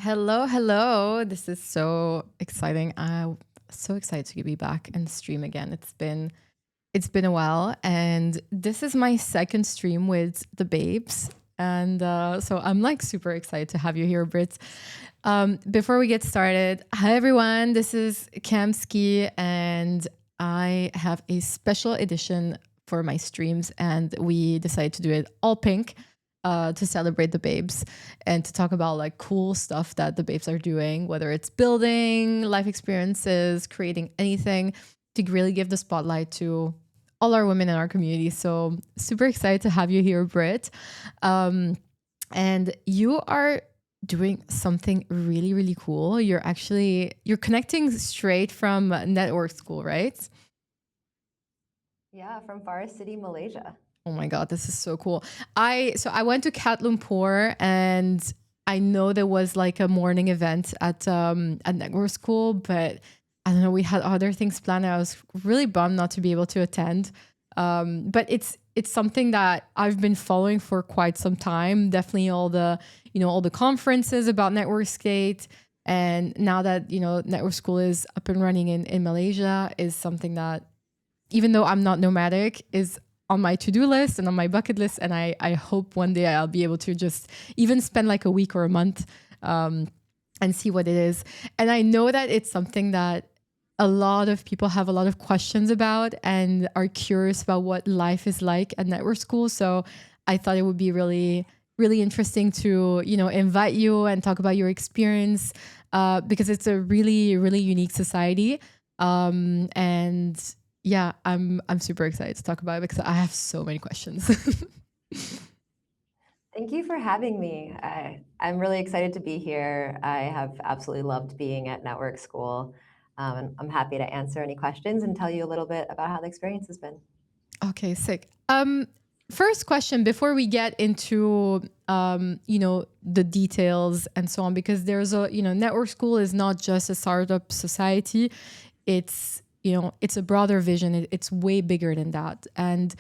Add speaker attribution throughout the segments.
Speaker 1: Hello, hello. This is so exciting. I'm so excited to be back and stream again. It's been a while, and this is my second stream with the babes, and so I'm like super excited to have you here, Britt. Before we get started, hi everyone. This is Kamski, and I have a special edition for my streams, and we decided to do it all pink to celebrate the babes and to talk about like cool stuff that the babes are doing, whether it's building, life experiences, creating anything, to really give the spotlight to all our women in our community. So super excited to have you here, Britt. And you are doing something really, really cool. You're connecting straight from network school, right?
Speaker 2: Yeah, from Forest City, Malaysia.
Speaker 1: Oh my God, this is so cool. I went to Kuala Lumpur, and I know there was like a morning event at network school, but I don't know, we had other things planned. I was really bummed not to be able to attend. But it's something that I've been following for quite some time. Definitely all the conferences about network skate. And now that, network school is up and running in Malaysia, is something that, even though I'm not nomadic, is on my to-do list and on my bucket list. And I hope one day I'll be able to just even spend like a week or a month and see what it is. And I know that it's something that a lot of people have a lot of questions about and are curious about what life is like at network school. So I thought it would be really, really interesting to, invite you and talk about your experience because it's a really, really unique society. And yeah, I'm super excited to talk about it because I have so many questions.
Speaker 2: Thank you for having me. I'm really excited to be here. I have absolutely loved being at Network School. And I'm happy to answer any questions and tell you a little bit about how the experience has been.
Speaker 1: Okay, sick. First question before we get into the details and so on, because there's network school is not just a startup society. It's a broader vision. It's way bigger than that. And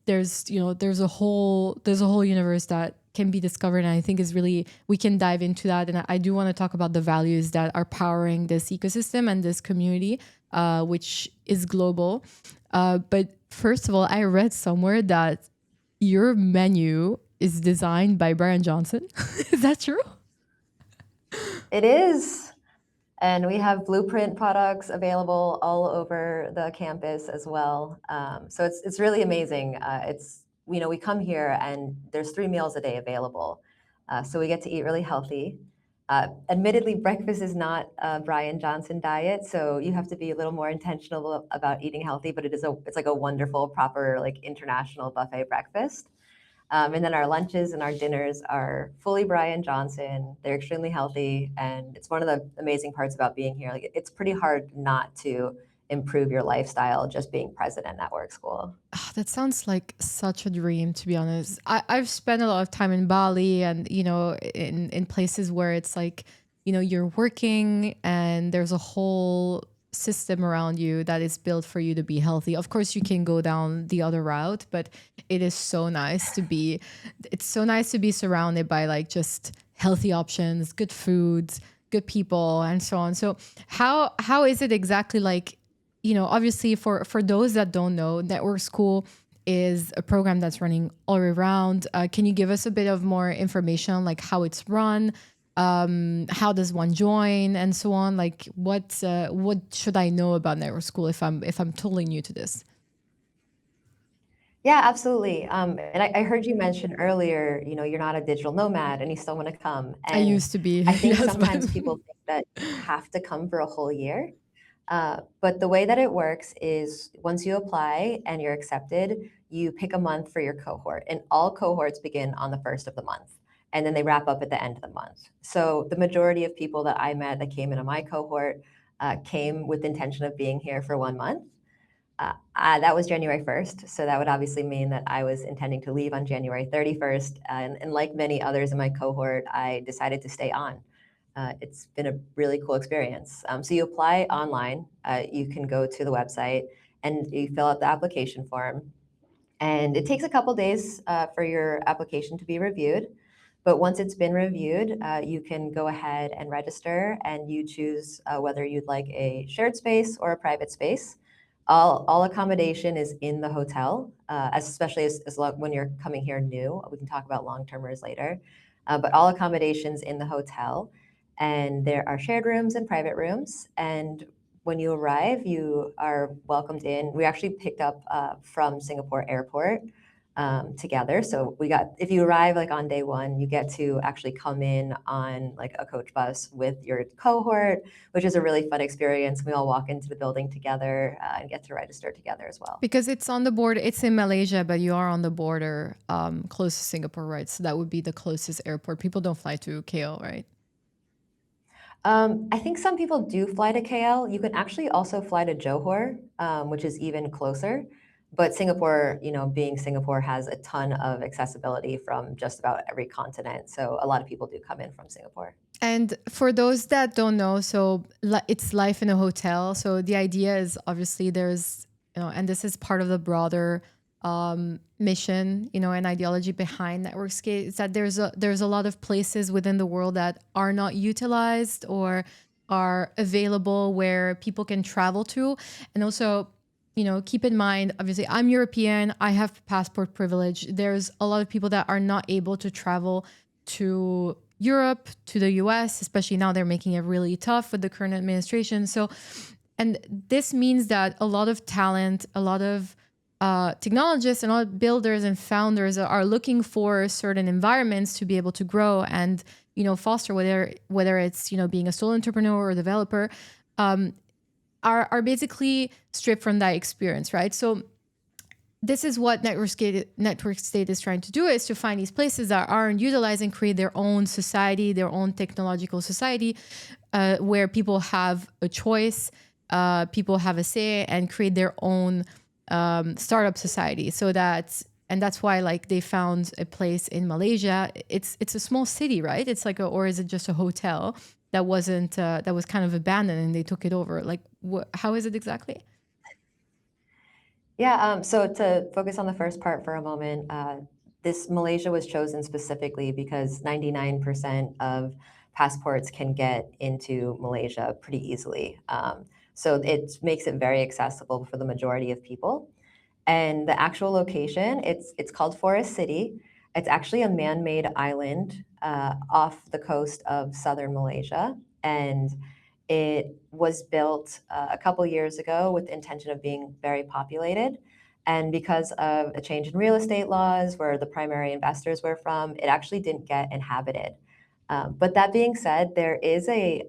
Speaker 1: there's a whole universe that can be discovered, and I think is really, we can dive into that. And I do want to talk about the values that are powering this ecosystem and this community, which is global. But first of all, I read somewhere that your menu is designed by Brian Johnson. Is that true?
Speaker 2: It is. And we have blueprint products available all over the campus as well. So it's really amazing. We come here and there's 3 meals a day available. So we get to eat really healthy. Admittedly, breakfast is not a Brian Johnson diet, so you have to be a little more intentional about eating healthy, but it's like a wonderful, proper, like international buffet breakfast. And then our lunches and our dinners are fully Brian Johnson. They're extremely healthy, and it's one of the amazing parts about being here. Like, it's pretty hard not to improve your lifestyle just being present at Network School.
Speaker 1: That sounds like such a dream, to be honest. I've spent a lot of time in Bali and, in places where it's like, you're working and there's a whole system around you that is built for you to be healthy. Of course, you can go down the other route, but it's so nice to be surrounded by like just healthy options, good foods, good people, and so on. So how is it exactly like, obviously for those that don't know, Network School is a program that's running all around. Can you give us a bit of more information on like how it's run? How does one join and so on? Like what should I know about Network School if I'm totally new to this?
Speaker 2: Yeah, absolutely. And I heard you mention earlier, you're not a digital nomad and you still want to come.
Speaker 1: I
Speaker 2: And
Speaker 1: used to be,
Speaker 2: I think
Speaker 1: yes, but
Speaker 2: sometimes people think that you have to come for a whole year. But the way that it works is once you apply and you're accepted, you pick a month for your cohort. And all cohorts begin on the first of the month. And then they wrap up at the end of the month. So the majority of people that I met that came into my cohort came with the intention of being here for 1 month. That was January 1st. So that would obviously mean that I was intending to leave on January 31st. And like many others in my cohort, I decided to stay on. It's been a really cool experience. So you apply online. You can go to the website and you fill out the application form. And it takes a couple days for your application to be reviewed. But once it's been reviewed, you can go ahead and register, and you choose whether you'd like a shared space or a private space. All accommodation is in the hotel, especially when you're coming here new. We can talk about long-termers later. But all accommodations in the hotel. And there are shared rooms and private rooms. And when you arrive, you are welcomed in. We actually picked up from Singapore Airport together. So if you arrive like on day one, you get to actually come in on like a coach bus with your cohort, which is a really fun experience. We all walk into the building together and get to register together as well.
Speaker 1: Because it's on the border, it's in Malaysia, but you are on the border close to Singapore, right? So that would be the closest airport. People don't fly to KL, right?
Speaker 2: I think some people do fly to KL. You can actually also fly to Johor, which is even closer. But Singapore, being Singapore, has a ton of accessibility from just about every continent. So a lot of people do come in from Singapore.
Speaker 1: And for those that don't know, so it's life in a hotel. So the idea is obviously there's, and this is part of the broader mission, and ideology behind Networkscape, is that there's a lot of places within the world that are not utilized or are available where people can travel to. And also, keep in mind, obviously, I'm European. I have passport privilege. There's a lot of people that are not able to travel to Europe, to the US, especially now they're making it really tough with the current administration. So, and this means that a lot of talent, a lot of technologists and a lot of builders and founders are looking for certain environments to be able to grow and, foster whether it's, being a solo entrepreneur or developer, are basically stripped from that experience, right? So this is what Networkscape is trying to do, is to find these places that aren't utilized and create their own society, their own technological society, where people have a choice, people have a say, and create their own startup society. And that's why like they found a place in Malaysia. It's a small city, right? It's like or is it just a hotel that wasn't that was kind of abandoned and they took it over? Like how is it exactly?
Speaker 2: Yeah, so to focus on the first part for a moment, this Malaysia was chosen specifically because 99% of passports can get into Malaysia pretty easily. So it makes it very accessible for the majority of people. And the actual location, it's called Forest City. It's actually a man-made island off the coast of southern Malaysia. And it was built a couple years ago with the intention of being very populated. And because of a change in real estate laws where the primary investors were from, it actually didn't get inhabited. But that being said, there is a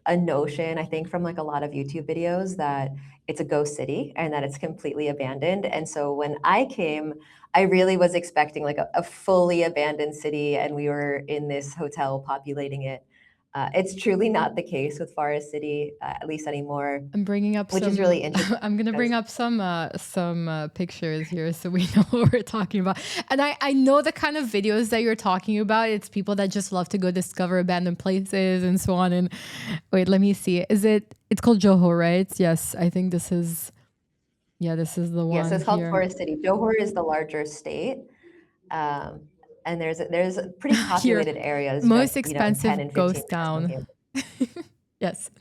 Speaker 2: notion, I think, from like a lot of YouTube videos that it's a ghost city and that it's completely abandoned. And so when I came, I really was expecting like a fully abandoned city, and we were in this hotel populating it. It's truly not the case with Forest City, at least anymore.
Speaker 1: I'm bringing up
Speaker 2: which is really interesting.
Speaker 1: I'm going to bring up some pictures here so we know what we're talking about. And I know the kind of videos that you're talking about. It's people that just love to go discover abandoned places and so on. And wait, let me see. It's called Johor, right? Yes, I think this is the one.
Speaker 2: Yeah, so it's called
Speaker 1: here.
Speaker 2: Forest City. Johor is the larger state. And there's pretty populated areas.
Speaker 1: Most
Speaker 2: just,
Speaker 1: expensive
Speaker 2: 10 and 15
Speaker 1: ghost town. Yes.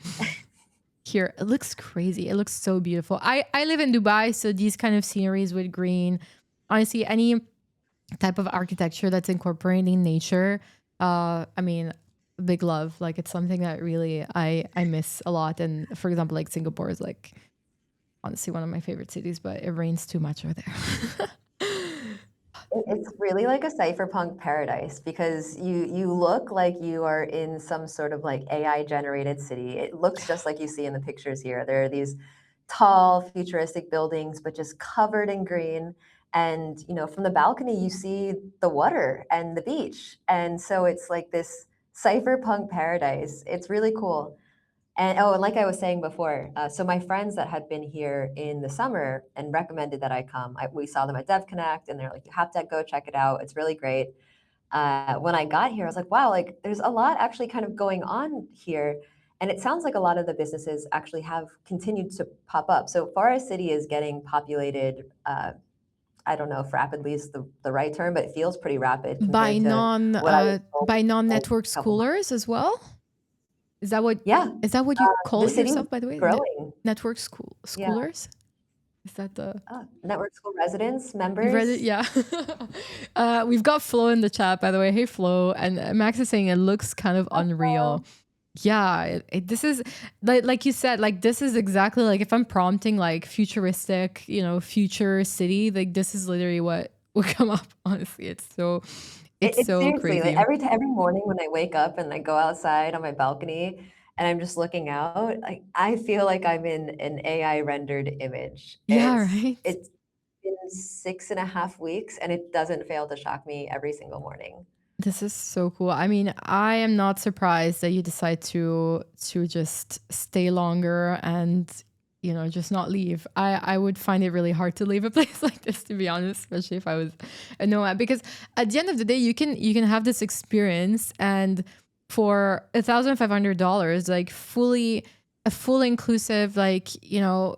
Speaker 1: Here, it looks crazy. It looks so beautiful. I live in Dubai, so these kind of sceneries with green, honestly, any type of architecture that's incorporating nature, I mean, big love. Like it's something that really I miss a lot. And for example, like Singapore is like honestly one of my favorite cities, but it rains too much over there.
Speaker 2: It's really like a cypherpunk paradise because you look like you are in some sort of like AI generated city. It looks just like you see in the pictures here. There are these tall, futuristic buildings, but just covered in green. And from the balcony, you see the water and the beach. And so it's like this cypherpunk paradise. It's really cool. And like I was saying before, so my friends that had been here in the summer and recommended that I come, we saw them at Dev Connect, and they're like, "You have to go check it out. It's really great." When I got here, I was like, "Wow, like there's a lot actually kind of going on here," and it sounds like a lot of the businesses actually have continued to pop up. So Forest City is getting populated I don't know if rapidly is the right term, but it feels pretty rapid
Speaker 1: By
Speaker 2: compared to what I was told
Speaker 1: non-network
Speaker 2: a couple months.
Speaker 1: schoolers as well? Is that what
Speaker 2: Yeah,
Speaker 1: you
Speaker 2: the
Speaker 1: call
Speaker 2: city's
Speaker 1: yourself, by the way?
Speaker 2: growing.
Speaker 1: Network
Speaker 2: Yeah,
Speaker 1: schoolers? Is that the
Speaker 2: network school residents,
Speaker 1: you read it?
Speaker 2: members.
Speaker 1: Yeah. We've got Flo in the chat, by the way. Hey, Flo. And Max is saying it looks kind of unreal. Yeah, this is like you said, like this is exactly like if I'm prompting like futuristic, you know, future city, like this is literally what would come up. Honestly, it's so
Speaker 2: It's seriously
Speaker 1: crazy.
Speaker 2: like every morning when I wake up and I go outside on my balcony and I'm just looking out, like I feel like I'm in an AI rendered image.
Speaker 1: Yeah, right.
Speaker 2: It's been 6.5 weeks and it doesn't fail to shock me every single morning.
Speaker 1: This is so cool. I mean, I am not surprised that you decide to just stay longer and, you know, just not leave. I would find it really hard to leave a place like this, to be honest, especially if I was a nomad, because at the end of the day, you can have this experience, and for $1,500, like a full inclusive, like, you know,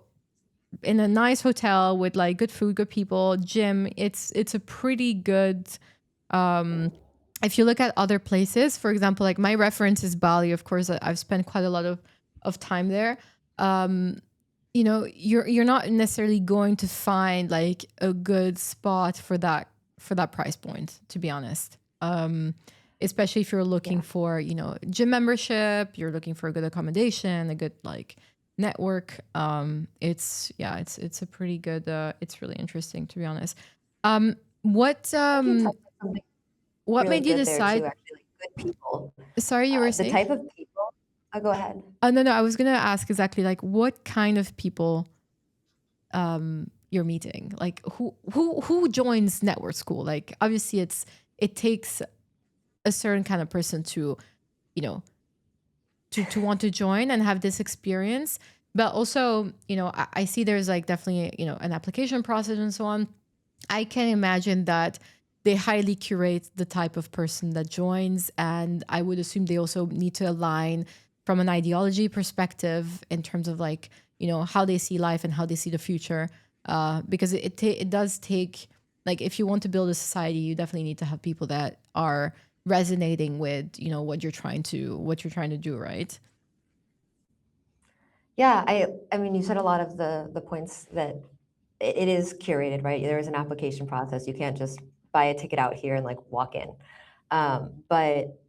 Speaker 1: in a nice hotel with like good food, good people, gym, it's a pretty good. If you look at other places, for example, like my reference is Bali. Of course, I've spent quite a lot of time there. You know, you're not necessarily going to find like a good spot for that price point, to be honest. Especially if you're looking for, you know, gym membership, you're looking for a good accommodation, a good like network. It's a pretty good. It's really interesting, to be honest. What
Speaker 2: Really
Speaker 1: made you
Speaker 2: good there
Speaker 1: decide?
Speaker 2: too, actually, like good people.
Speaker 1: Sorry, you were
Speaker 2: The
Speaker 1: saying?
Speaker 2: type of people. Oh, go ahead.
Speaker 1: Oh, no, I was gonna ask exactly like what kind of people you're meeting. Like who joins network school? Like obviously it takes a certain kind of person to, you know, to want to join and have this experience. But also, you know, I see there's like definitely, you know, an application process and so on. I can imagine that they highly curate the type of person that joins. And I would assume they also need to align from an ideology perspective in terms of like, you know, how they see life and how they see the future. Because it does take, like, if you want to build a society, you definitely need to have people that are resonating with, you know, what you're trying to do, right?
Speaker 2: Yeah, I mean, you said a lot of the points that it is curated, right? There is an application process. You can't just buy a ticket out here and like walk in. But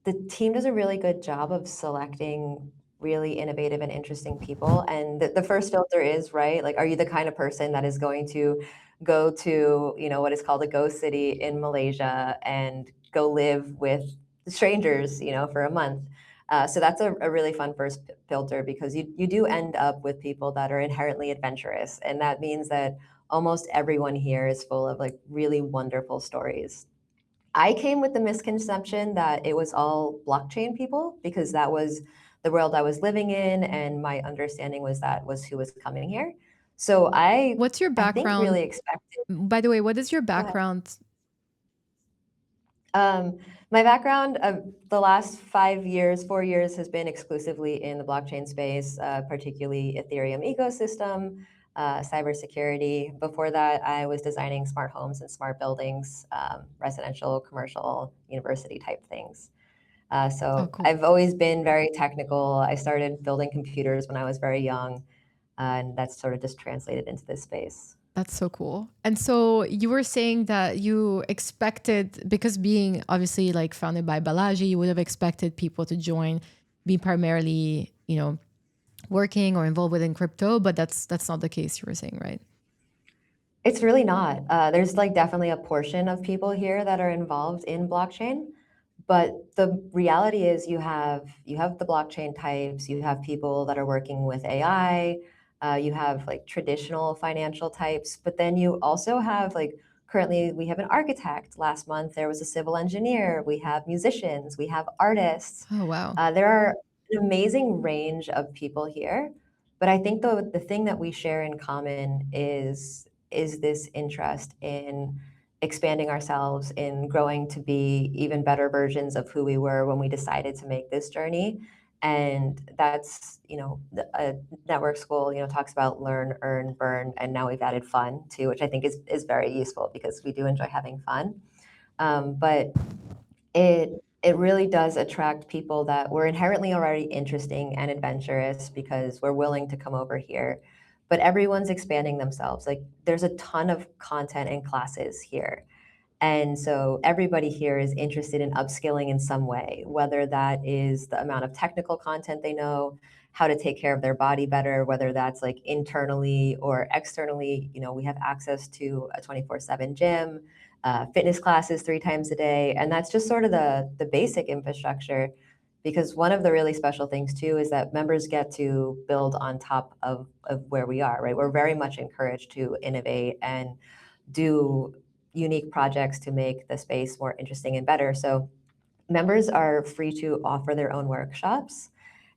Speaker 2: the team does a really good job of selecting really innovative and interesting people. And the first filter is, right, like, are you the kind of person that is going to go to, you know, what is called a ghost city in Malaysia and go live with strangers, you know, for a month? So that's a really fun first filter, because you do end up with people that are inherently adventurous. And that means that almost everyone here is full of like really wonderful stories. I came with the misconception that it was all blockchain people, because that was the world I was living in, and my understanding was that was who was coming here. So
Speaker 1: What's your
Speaker 2: I think
Speaker 1: background?
Speaker 2: really expected.
Speaker 1: By the way, what is your
Speaker 2: Go ahead.
Speaker 1: background?
Speaker 2: My background of the last 5 years, 4 years, has been exclusively in the blockchain space, particularly Ethereum ecosystem, cybersecurity. Before that, I was designing smart homes and smart buildings, residential, commercial, university type things.
Speaker 1: Oh,
Speaker 2: So
Speaker 1: cool.
Speaker 2: I've always been very technical. I started building computers when I was very young, and that's sort of just translated into this space.
Speaker 1: That's so cool. And so you were saying that you expected, because being obviously like founded by Balaji, you would have expected people to join, be primarily, you know, working or involved within crypto, but that's not the case, you were saying, right?
Speaker 2: It's really not. There's like definitely a portion of people here that are involved in blockchain, but the reality is you have the blockchain types, you have people that are working with AI, you have like traditional financial types, but then you also have like, currently we have an architect. Last month there was a civil engineer. We have musicians. We have artists.
Speaker 1: Oh, wow.
Speaker 2: There are an amazing range of people here, but I think the thing that we share in common is this interest in expanding ourselves, in growing to be even better versions of who we were when we decided to make this journey. And that's, a network school, talks about learn, earn, burn, and now we've added fun too, which I think is very useful because we do enjoy having fun. But it really does attract people that were inherently already interesting and adventurous because we're willing to come over here. But everyone's expanding themselves. Like there's a ton of content and classes here. And so everybody here is interested in upskilling in some way, whether that is the amount of technical content they know, how to take care of their body better, whether that's like internally or externally. We have access to a 24/7 gym, fitness classes 3 times a day. And that's just sort of the basic infrastructure. Because one of the really special things too is that members get to build on top of where we are, right? We're very much encouraged to innovate and do unique projects to make the space more interesting and better. So members are free to offer their own workshops.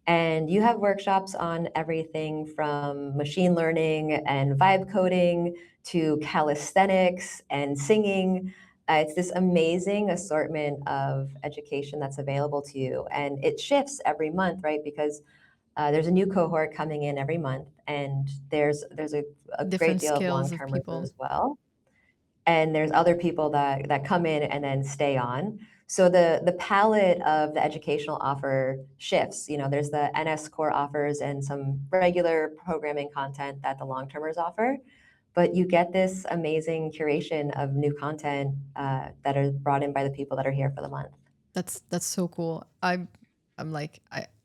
Speaker 2: And you have workshops on everything from machine learning and vibe coding to calisthenics and singing. It's this amazing assortment of education that's available to you. And it shifts every month, right? Because there's a new cohort coming in every month, and there's a great
Speaker 1: Different
Speaker 2: deal of
Speaker 1: skills of
Speaker 2: long-termers
Speaker 1: people.
Speaker 2: as well. And there's other people that come in and then stay on. So the palette of the educational offer shifts. There's the NS core offers and some regular programming content that the long-termers offer, but you get this amazing curation of new content that are brought in by the people that are here for the month.
Speaker 1: That's so cool. I'm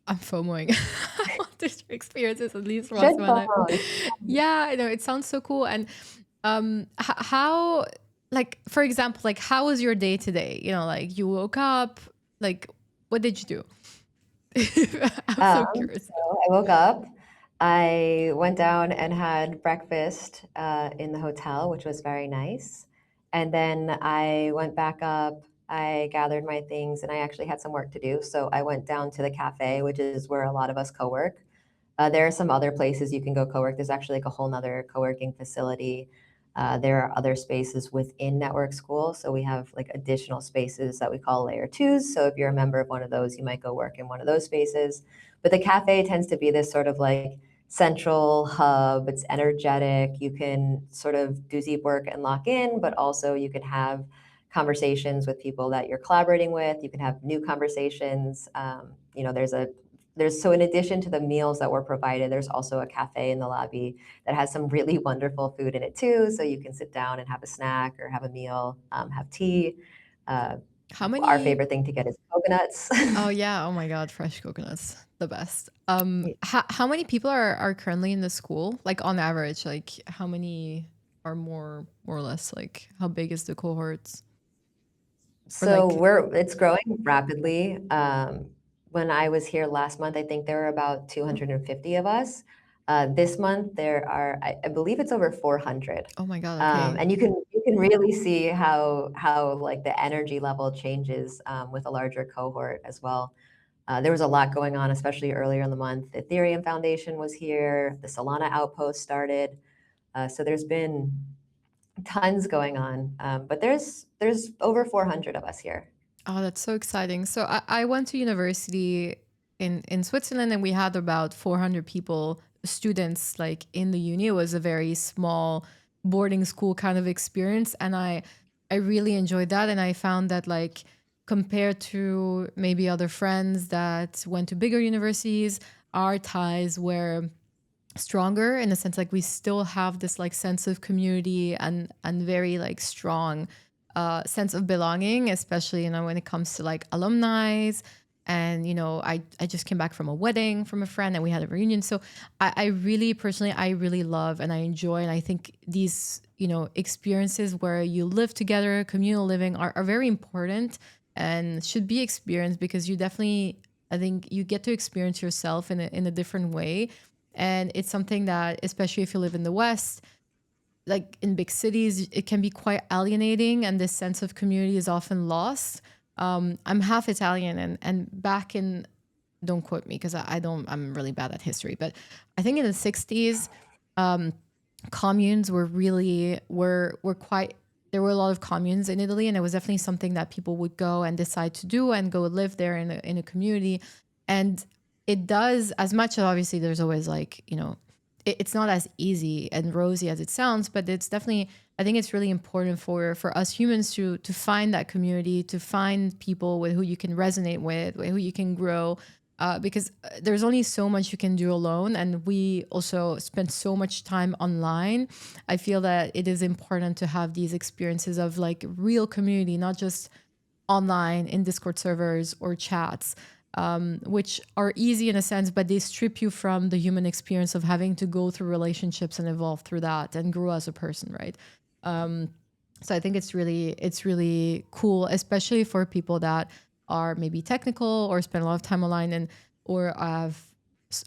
Speaker 1: FOMOing. I want to experience this at least once
Speaker 2: Should
Speaker 1: in my life.
Speaker 2: follow.
Speaker 1: Yeah, I know it sounds so cool. And how, like, for example, like, how was your day today? Like you woke up, like, what did you do? I'm so curious.
Speaker 2: So I woke up. I went down and had breakfast in the hotel, which was very nice. And then I went back up. I gathered my things, and I actually had some work to do. So I went down to the cafe, which is where a lot of us co-work. There are some other places you can go co-work. There's actually like a whole nother co-working facility. There are other spaces within Network School. So we have like additional spaces that we call layer twos. So if you're a member of one of those, you might go work in one of those spaces. But the cafe tends to be this sort of like central hub. It's energetic. You can sort of do deep work and lock in, but also you can have conversations with people that you're collaborating with. You can have new conversations. So in addition to the meals that were provided, there's also a cafe in the lobby that has some really wonderful food in it too. So you can sit down and have a snack or have a meal, have tea.
Speaker 1: How
Speaker 2: Our
Speaker 1: many?
Speaker 2: favorite thing to get is coconuts.
Speaker 1: Oh yeah. Oh my God. Fresh coconuts. The best. How many people are currently in the school? Like on average, like how many are more or less, like how big is the cohorts? Or
Speaker 2: So
Speaker 1: like,
Speaker 2: it's growing rapidly. When I was here last month, I think there were about 250 of us. This month there are, I believe it's over 400.
Speaker 1: oh my God. Okay.
Speaker 2: And you can really see how like the energy level changes with a larger cohort as well. There was a lot going on, especially earlier in the month. The Ethereum Foundation was here. The Solana outpost started. So there's been tons going on, but there's over 400 of us here.
Speaker 1: Oh, that's so exciting. So I went to university in Switzerland, and we had about 400 people, students, like in the uni. It was a very small boarding school kind of experience. And I really enjoyed that. And I found that, like, compared to maybe other friends that went to bigger universities, our ties were stronger in a sense, like we still have this like sense of community and very like strong sense of belonging, especially when it comes to like alumni. And I just came back from a wedding from a friend, and we had a reunion. So I really personally, I really love and I enjoy, and I think these experiences where you live together, communal living, are very important and should be experienced, because you definitely, I think you get to experience yourself in a different way. And it's something that, especially if you live in the West, like in big cities, it can be quite alienating, and this sense of community is often lost. I'm half Italian, and back in, don't quote me because I don't, I'm really bad at history, but I think in the 60s, communes were quite, there were a lot of communes in Italy, and it was definitely something that people would go and decide to do and go live there in a community. And it does, as much as obviously there's always like, it's not as easy and rosy as it sounds, but it's definitely, I think it's really important for us humans to find that community, to find people with who you can resonate with who you can grow, because there's only so much you can do alone, and we also spend so much time online. I feel that it is important to have these experiences of like real community, not just online in Discord servers or chats, which are easy in a sense, but they strip you from the human experience of having to go through relationships and evolve through that and grow as a person, right? So I think it's really cool, especially for people that are maybe technical or spend a lot of time online, and or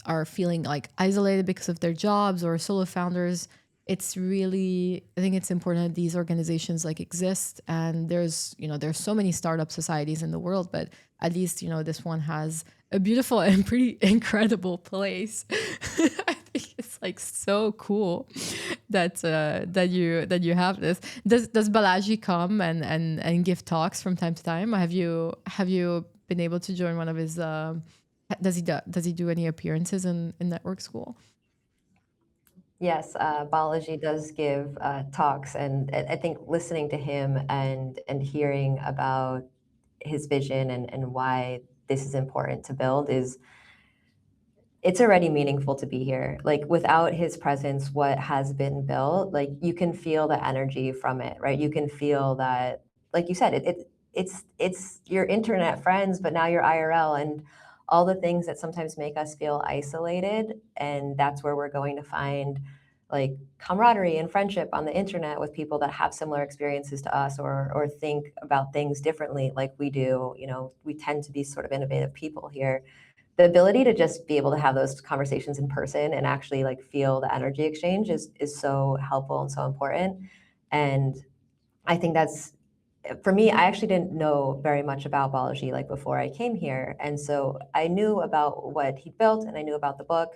Speaker 1: are feeling like isolated because of their jobs, or solo founders. It's really, I think it's important that these organizations like exist, and there's so many startup societies in the world, but at least this one has a beautiful and pretty incredible place. I think it's like so cool that you have this. Does Balaji come and give talks from time to time? Have you been able to join one of his? Does he do any appearances in Network School?
Speaker 2: Yes, Balaji does give talks, and I think listening to him and hearing about his vision and why this is important to build is, it's already meaningful to be here. Like without his presence, what has been built, like you can feel the energy from it, right? You can feel that, like you said, it's your internet friends, but now you're IRL, and all the things that sometimes make us feel isolated. And that's where we're going to find like camaraderie and friendship on the internet with people that have similar experiences to us, or think about things differently like we do. We tend to be sort of innovative people here. The ability to just be able to have those conversations in person and actually like feel the energy exchange is so helpful and so important. And I think that's, for me, I actually didn't know very much about Balaji like before I came here. And so I knew about what he built and I knew about the book.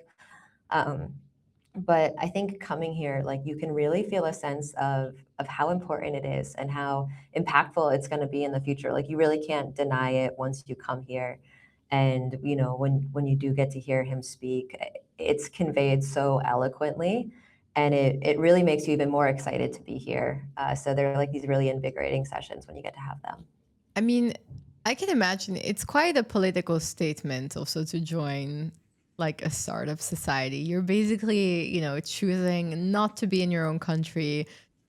Speaker 2: But I think coming here, like you can really feel a sense of how important it is and how impactful it's going to be in the future. Like you really can't deny it once you come here. And when you do get to hear him speak, it's conveyed so eloquently, and it really makes you even more excited to be here. So they're like these really invigorating sessions when you get to have them.
Speaker 1: I mean, I can imagine it's quite a political statement also to join like a startup society. You're basically, choosing not to be in your own country,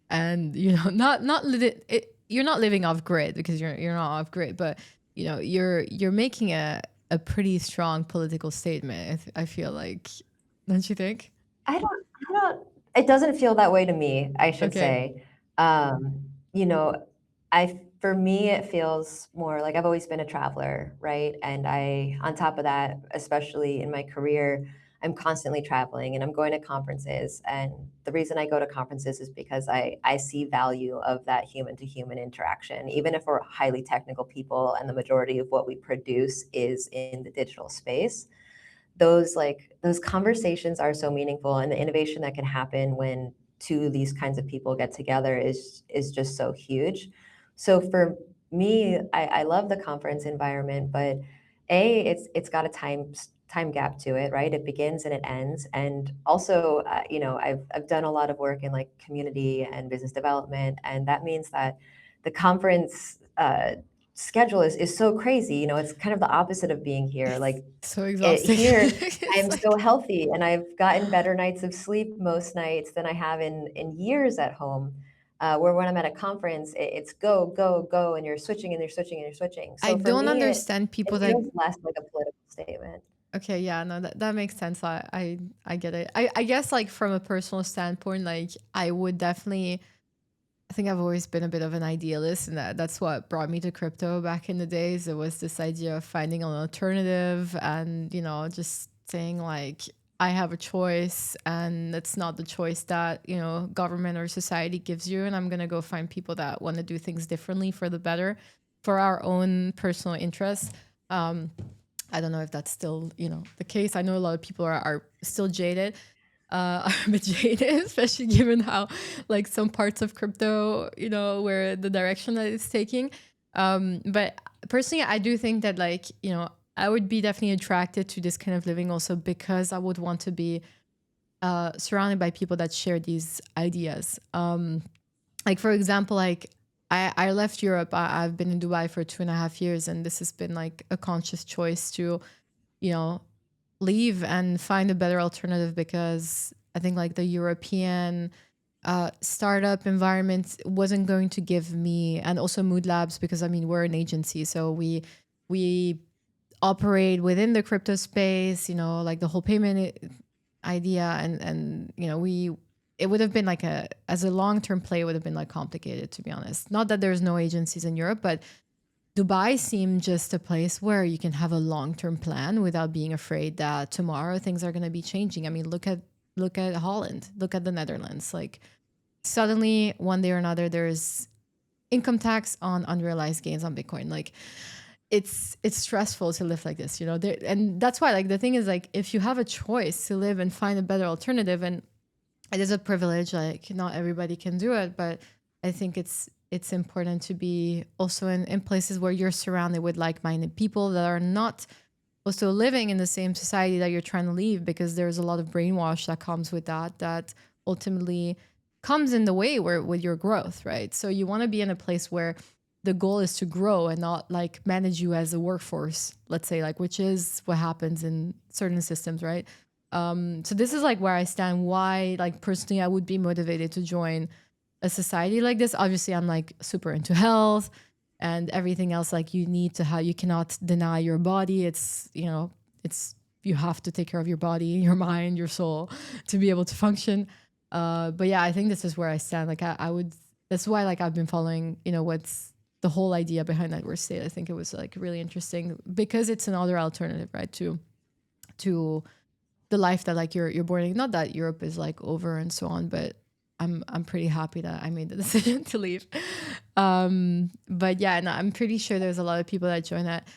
Speaker 1: and you're not living off grid, because you're not off grid, but you're making a pretty strong political statement. I feel like, don't you think?
Speaker 2: It doesn't feel that way to me, I should
Speaker 1: Okay.
Speaker 2: say. You know, for me, it feels more like I've always been a traveler, right? And on top of that, especially in my career, I'm constantly traveling and I'm going to conferences. And the reason I go to conferences is because I see value of that human to human interaction, even if we're highly technical people and the majority of what we produce is in the digital space. Those conversations are so meaningful, and the innovation that can happen when two of these kinds of people get together is just so huge. So for me, I love the conference environment, but it's got a time gap to it, right? It begins and it ends. And also, I've done a lot of work in like community and business development, and that means that the conference schedule is so crazy. It's kind of the opposite of being here.
Speaker 1: It's
Speaker 2: Like
Speaker 1: so exhausting.
Speaker 2: here, I
Speaker 1: It's
Speaker 2: am so
Speaker 1: like,
Speaker 2: healthy, and I've gotten better nights of sleep most nights than I have in years at home. Where when I'm at a conference, it's go, go, go, and you're switching and you're switching and you're switching.
Speaker 1: I
Speaker 2: So for
Speaker 1: don't
Speaker 2: me,
Speaker 1: understand people
Speaker 2: it
Speaker 1: that.
Speaker 2: feels less like a political statement.
Speaker 1: Okay, yeah, no, that makes sense. I get it. I guess like from a personal standpoint, like I would definitely, I think I've always been a bit of an idealist, and that's what brought me to crypto back in the days. It was this idea of finding an alternative, and just saying like I have a choice, and it's not the choice that government or society gives you, and I'm gonna go find people that want to do things differently for the better, for our own personal interests. I don't know if that's still the case. I know a lot of people are still jaded. I'm a bit jaded, especially given how like some parts of crypto, where the direction that it's taking. But personally, I do think that like I would be definitely attracted to this kind of living also because I would want to be surrounded by people that share these ideas. Like for example, like I left Europe. I've been in Dubai for 2.5 years, and this has been like a conscious choice to, you know, leave and find a better alternative, because I think like the European startup environment wasn't going to give me, and also Mood Labs, because I mean we're an agency, so we operate within the crypto space, you know, like the whole payment idea, and you know, it would have been like as a long-term play, it would have been like complicated, to be honest. Not that there's no agencies in Europe, but Dubai seemed just a place where you can have a long-term plan without being afraid that tomorrow things are going to be changing. I mean, look at Holland, look at the Netherlands. Like suddenly one day or another there's income tax on unrealized gains on Bitcoin. Like it's stressful to live like this, you know. And that's why, like, the thing is, like, if you have a choice to live and find a better alternative, and it is a privilege, like not everybody can do it, but I think it's important to be also in places where you're surrounded with like-minded people that are not also living in the same society that you're trying to leave, because there's a lot of brainwash that comes with that ultimately comes in the way where with your growth, right? So you want to be in a place where the goal is to grow and not like manage you as a workforce, let's say, like, which is what happens in certain systems, right? So this is like where I stand. Why, like, personally, I would be motivated to join a society like this. Obviously, I'm like super into health and everything else. Like, you need to have, you cannot deny your body. It's, you know, it's, you have to take care of your body, your mind, your soul to be able to function. But yeah, I think this is where I stand. Like, I would, that's why, like, I've been following, you know, what's the whole idea behind Network State. I think it was like really interesting because it's another alternative, right? To the life that like you're born in. Not that Europe is like over and so on, but I'm pretty happy that I made the decision to leave. But yeah, no, I'm pretty sure there's a lot of people that join that.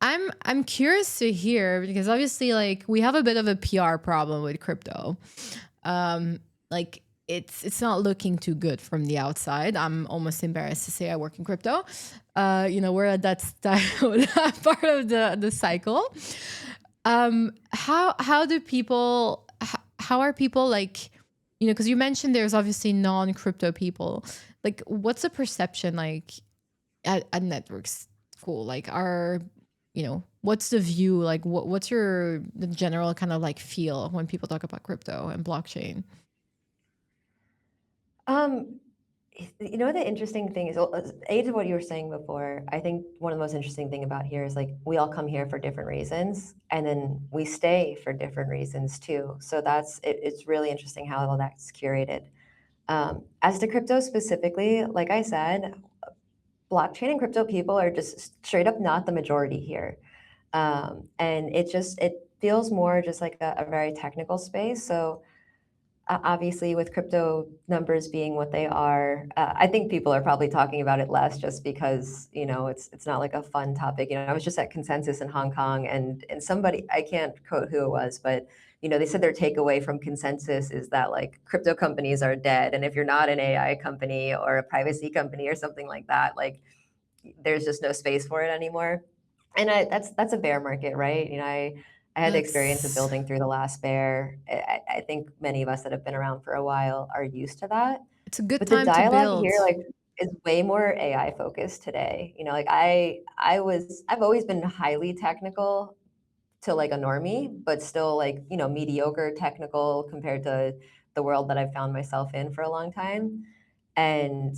Speaker 1: I'm curious to hear, because obviously like we have a bit of a PR problem with crypto. Like it's not looking too good from the outside. I'm almost embarrassed to say I work in crypto. You know, we're at that part of the cycle. How do people, how are people like, you know, because you mentioned there's obviously non-crypto people. Like, what's the perception like at network school? Like, are, you know, what's the view? Like, what's the general kind of like feel when people talk about crypto and blockchain?
Speaker 2: Um, you know, the interesting thing is, well, to what you were saying before, I think one of the most interesting thing about here is like we all come here for different reasons, and then we stay for different reasons too. So that's it, it's really interesting how all that's curated. As to crypto specifically, like I said, blockchain and crypto people are just straight up not the majority here. And it feels more just like a very technical space. So obviously with crypto numbers being what they are, I think people are probably talking about it less just because, you know, it's not like a fun topic. You know, I was just at Consensus in Hong Kong, and somebody, I can't quote who it was, but you know, they said their takeaway from Consensus is that like crypto companies are dead, and if you're not an AI company or a privacy company or something like that, like there's just no space for it anymore. And that's a bear market, right? You know, I had the experience of
Speaker 1: That's
Speaker 2: building through the last bear. I think many of us that have been around for a while are used to that.
Speaker 1: it's a good
Speaker 2: But the
Speaker 1: time to
Speaker 2: dialogue
Speaker 1: build.
Speaker 2: here, like, is way more AI focused today. You know, like I've always been highly technical to like a normie, but still like, you know, mediocre technical compared to the world that I've found myself in for a long time. And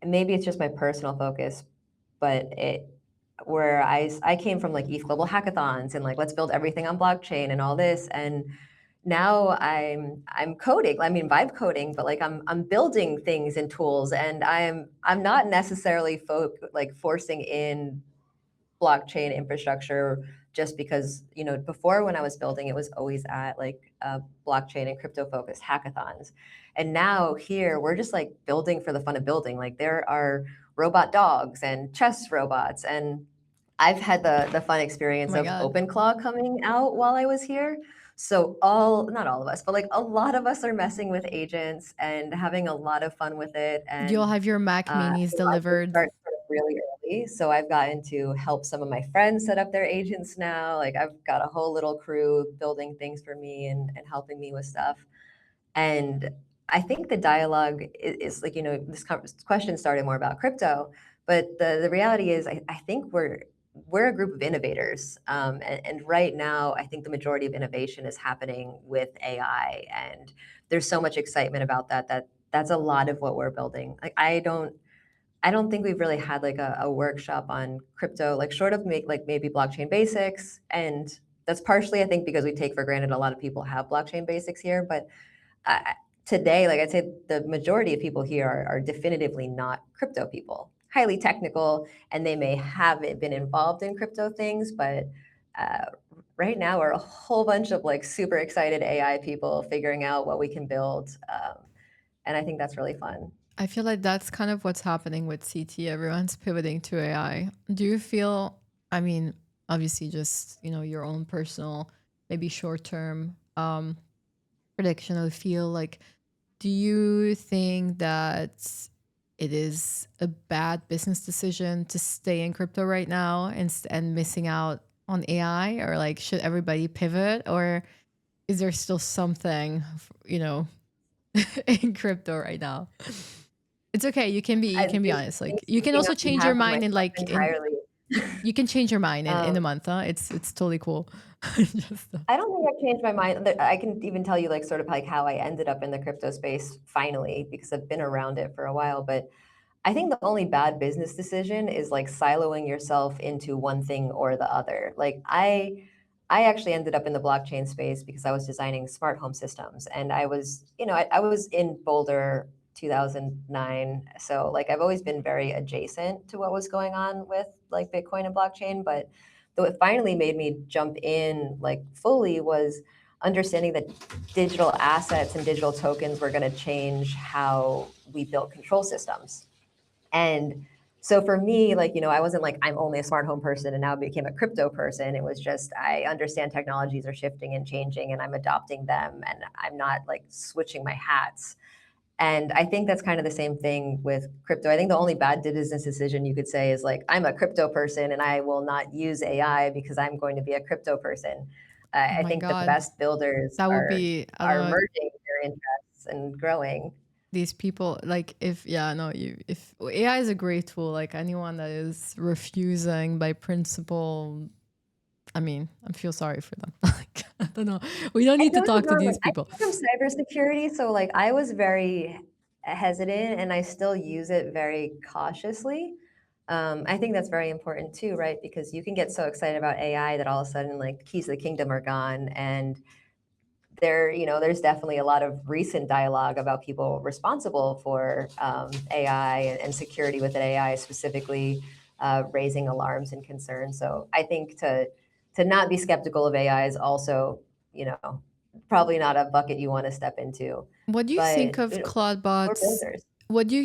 Speaker 2: maybe it's just my personal focus, but where I came from like ETH Global Hackathons and like let's build everything on blockchain and all this, and now I'm coding. I mean, vibe coding, but like I'm building things and tools, and I'm not necessarily like forcing in blockchain infrastructure just because, you know, before when I was building, it was always at like blockchain and crypto focused hackathons. And now here, we're just like building for the fun of building. Like there are robot dogs and chess robots. And I've had the fun
Speaker 1: Oh
Speaker 2: experience
Speaker 1: my
Speaker 2: of
Speaker 1: god.
Speaker 2: OpenClaw coming out while I was here. So not all of us, but like a lot of us are messing with agents and having a lot of fun with it.
Speaker 1: You'll
Speaker 2: And
Speaker 1: have your Mac
Speaker 2: I
Speaker 1: minis
Speaker 2: did
Speaker 1: delivered.
Speaker 2: start sort of really early. remotely. So I've gotten to help some of my friends set up their agents now. Like I've got a whole little crew building things for me and helping me with stuff. And I think the dialogue is like, this question started more about crypto, but the reality is I think we're a group of innovators. And right now, I think the majority of innovation is happening with AI. And there's so much excitement about that's a lot of what we're building. Like I don't think we've really had like a workshop on crypto, like short of maybe blockchain basics. And that's partially, I think, because we take for granted a lot of people have blockchain basics here. But today, like I'd say the majority of people here are definitively not crypto people, highly technical, and they may have been involved in crypto things. But right now, we're a whole bunch of like super excited AI people figuring out what we can build. And I think that's really fun.
Speaker 1: I feel like that's kind of what's happening with CT. Everyone's pivoting to AI. Do you feel, I mean, obviously just, your own personal, maybe short-term prediction or feel like, do you think that it is a bad business decision to stay in crypto right now and missing out on AI? Or like, should everybody pivot? Or is there still something, in crypto right now? It's okay. You can be honest. Like you can also change your mind in like
Speaker 2: entirely.
Speaker 1: You can change your mind in a month. Huh? It's totally cool.
Speaker 2: I don't think I've changed my mind. I can even tell you like sort of like how I ended up in the crypto space finally, because I've been around it for a while. But I think the only bad business decision is like siloing yourself into one thing or the other. Like I actually ended up in the blockchain space because I was designing smart home systems, and I was, I was in Boulder 2009. So like I've always been very adjacent to what was going on with like Bitcoin and blockchain. But what finally made me jump in like fully was understanding that digital assets and digital tokens were going to change how we built control systems. And so for me, like, I wasn't like, I'm only a smart home person and now I became a crypto person. It was just, I understand technologies are shifting and changing and I'm adopting them and I'm not like switching my hats. And I think that's kind of the same thing with crypto. I think the only bad business decision you could say is like, I'm a crypto person and I will not use AI because I'm going to be a crypto person.
Speaker 1: Oh
Speaker 2: I
Speaker 1: my
Speaker 2: think the
Speaker 1: God.
Speaker 2: best builders
Speaker 1: That would
Speaker 2: are
Speaker 1: be, I don't know,
Speaker 2: merging their interests and growing.
Speaker 1: these people like if AI is a great tool, like anyone that is refusing by principle, I mean, I feel sorry for them. Like, I don't know. We don't need to talk to these people.
Speaker 2: I come from cybersecurity, so like I was very hesitant and I still use it very cautiously. I think that's very important too, right? Because you can get so excited about AI that all of a sudden like keys of the kingdom are gone. And there's definitely a lot of recent dialogue about people responsible for AI and security within AI, specifically raising alarms and concerns. So I think to not be skeptical of AI is also, probably not a bucket you want to step into.
Speaker 1: What do you think of
Speaker 2: We're
Speaker 1: Clawdbots?
Speaker 2: builders.
Speaker 1: What do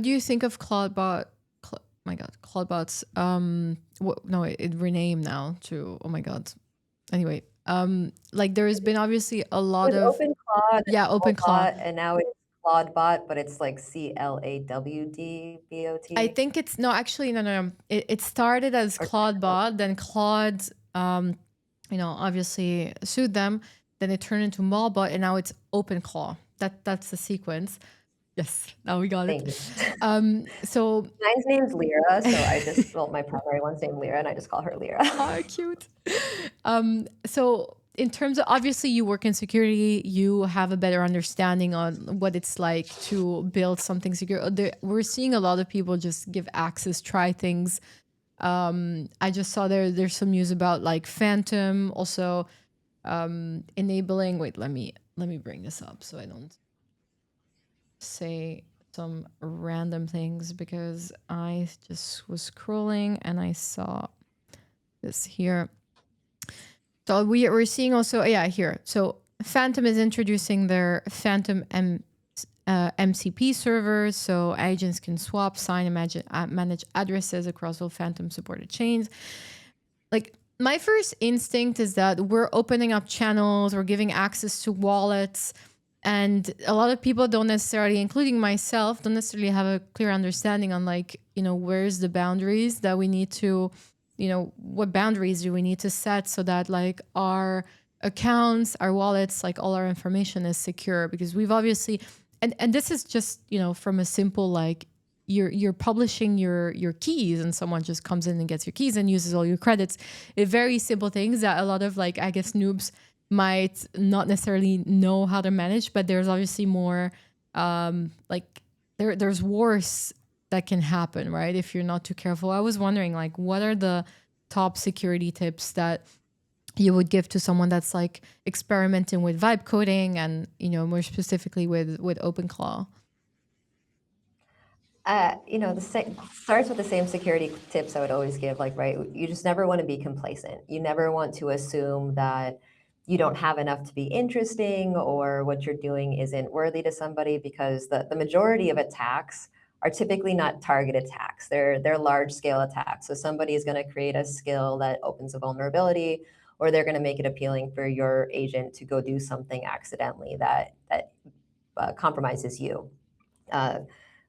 Speaker 1: you think of Clawdbot? My God, Clawdbots. No, it renamed now to. Oh my God. Anyway, like there has been obviously a lot of
Speaker 2: OpenClaw,
Speaker 1: OpenClaw,
Speaker 2: and now it's Clawdbot, but it's like CLAWDBOT.
Speaker 1: I think it's no, actually, no. It started as Clawdbot, then Claude, obviously sued them. Then it turned into Mallbot, and now it's OpenClaw. That's the sequence. Yes, now we got it. So
Speaker 2: mine's name's Lyra, so my primary one's named Lyra, and I just call her Lyra.
Speaker 1: Oh, cute. So in terms of, obviously you work in security, you have a better understanding on what it's like to build something secure. We're seeing a lot of people just give access, try things. I just saw there's some news about like Phantom also enabling. Wait, let me bring this up so I don't say some random things, because I just was scrolling and I saw this here. So we're seeing also, here. So Phantom is introducing their Phantom MCP servers, so agents can swap, sign, and manage addresses across all Phantom supported chains. Like, my first instinct is that we're opening up channels, we're giving access to wallets. And a lot of people don't necessarily, including myself, don't necessarily have a clear understanding on like, where's the boundaries that we need to, what boundaries do we need to set so that like our accounts, our wallets, like all our information is secure. Because we've obviously, and this is just, from a simple like, you're publishing your keys and someone just comes in and gets your keys and uses all your credits. Very simple things that a lot of like, I guess, noobs might not necessarily know how to manage, but there's obviously more like there's worse that can happen, right? If you're not too careful. I was wondering like, what are the top security tips that you would give to someone that's like experimenting with vibe coding and, more specifically with OpenClaw?
Speaker 2: Starts with the same security tips I would always give, like, right, you just never want to be complacent. You never want to assume that you don't have enough to be interesting or what you're doing isn't worthy to somebody, because the majority of attacks are typically not target attacks. They're large scale attacks. So somebody is going to create a skill that opens a vulnerability, or they're going to make it appealing for your agent to go do something accidentally that compromises you.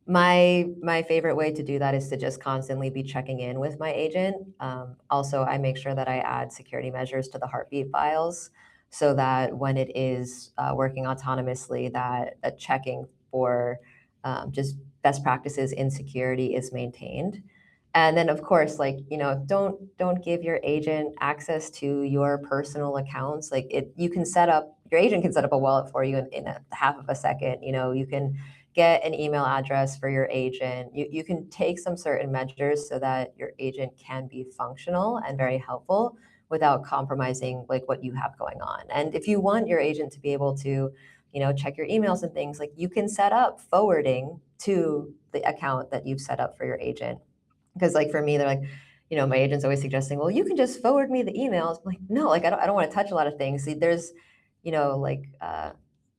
Speaker 2: My favorite way to do that is to just constantly be checking in with my agent. Also, I make sure that I add security measures to the heartbeat files so that when it is working autonomously, that checking for just best practices in security is maintained. And then, of course, like, don't give your agent access to your personal accounts. Like, you can set up, your agent can set up a wallet for you in a half of a second. You can get an email address for your agent. You can take some certain measures so that your agent can be functional and very helpful without compromising like what you have going on. And if you want your agent to be able to, check your emails and things, like, you can set up forwarding to the account that you've set up for your agent. Because like for me, they're like, my agent's always suggesting, well, you can just forward me the emails. I'm like, no, like I don't want to touch a lot of things. See, there's, like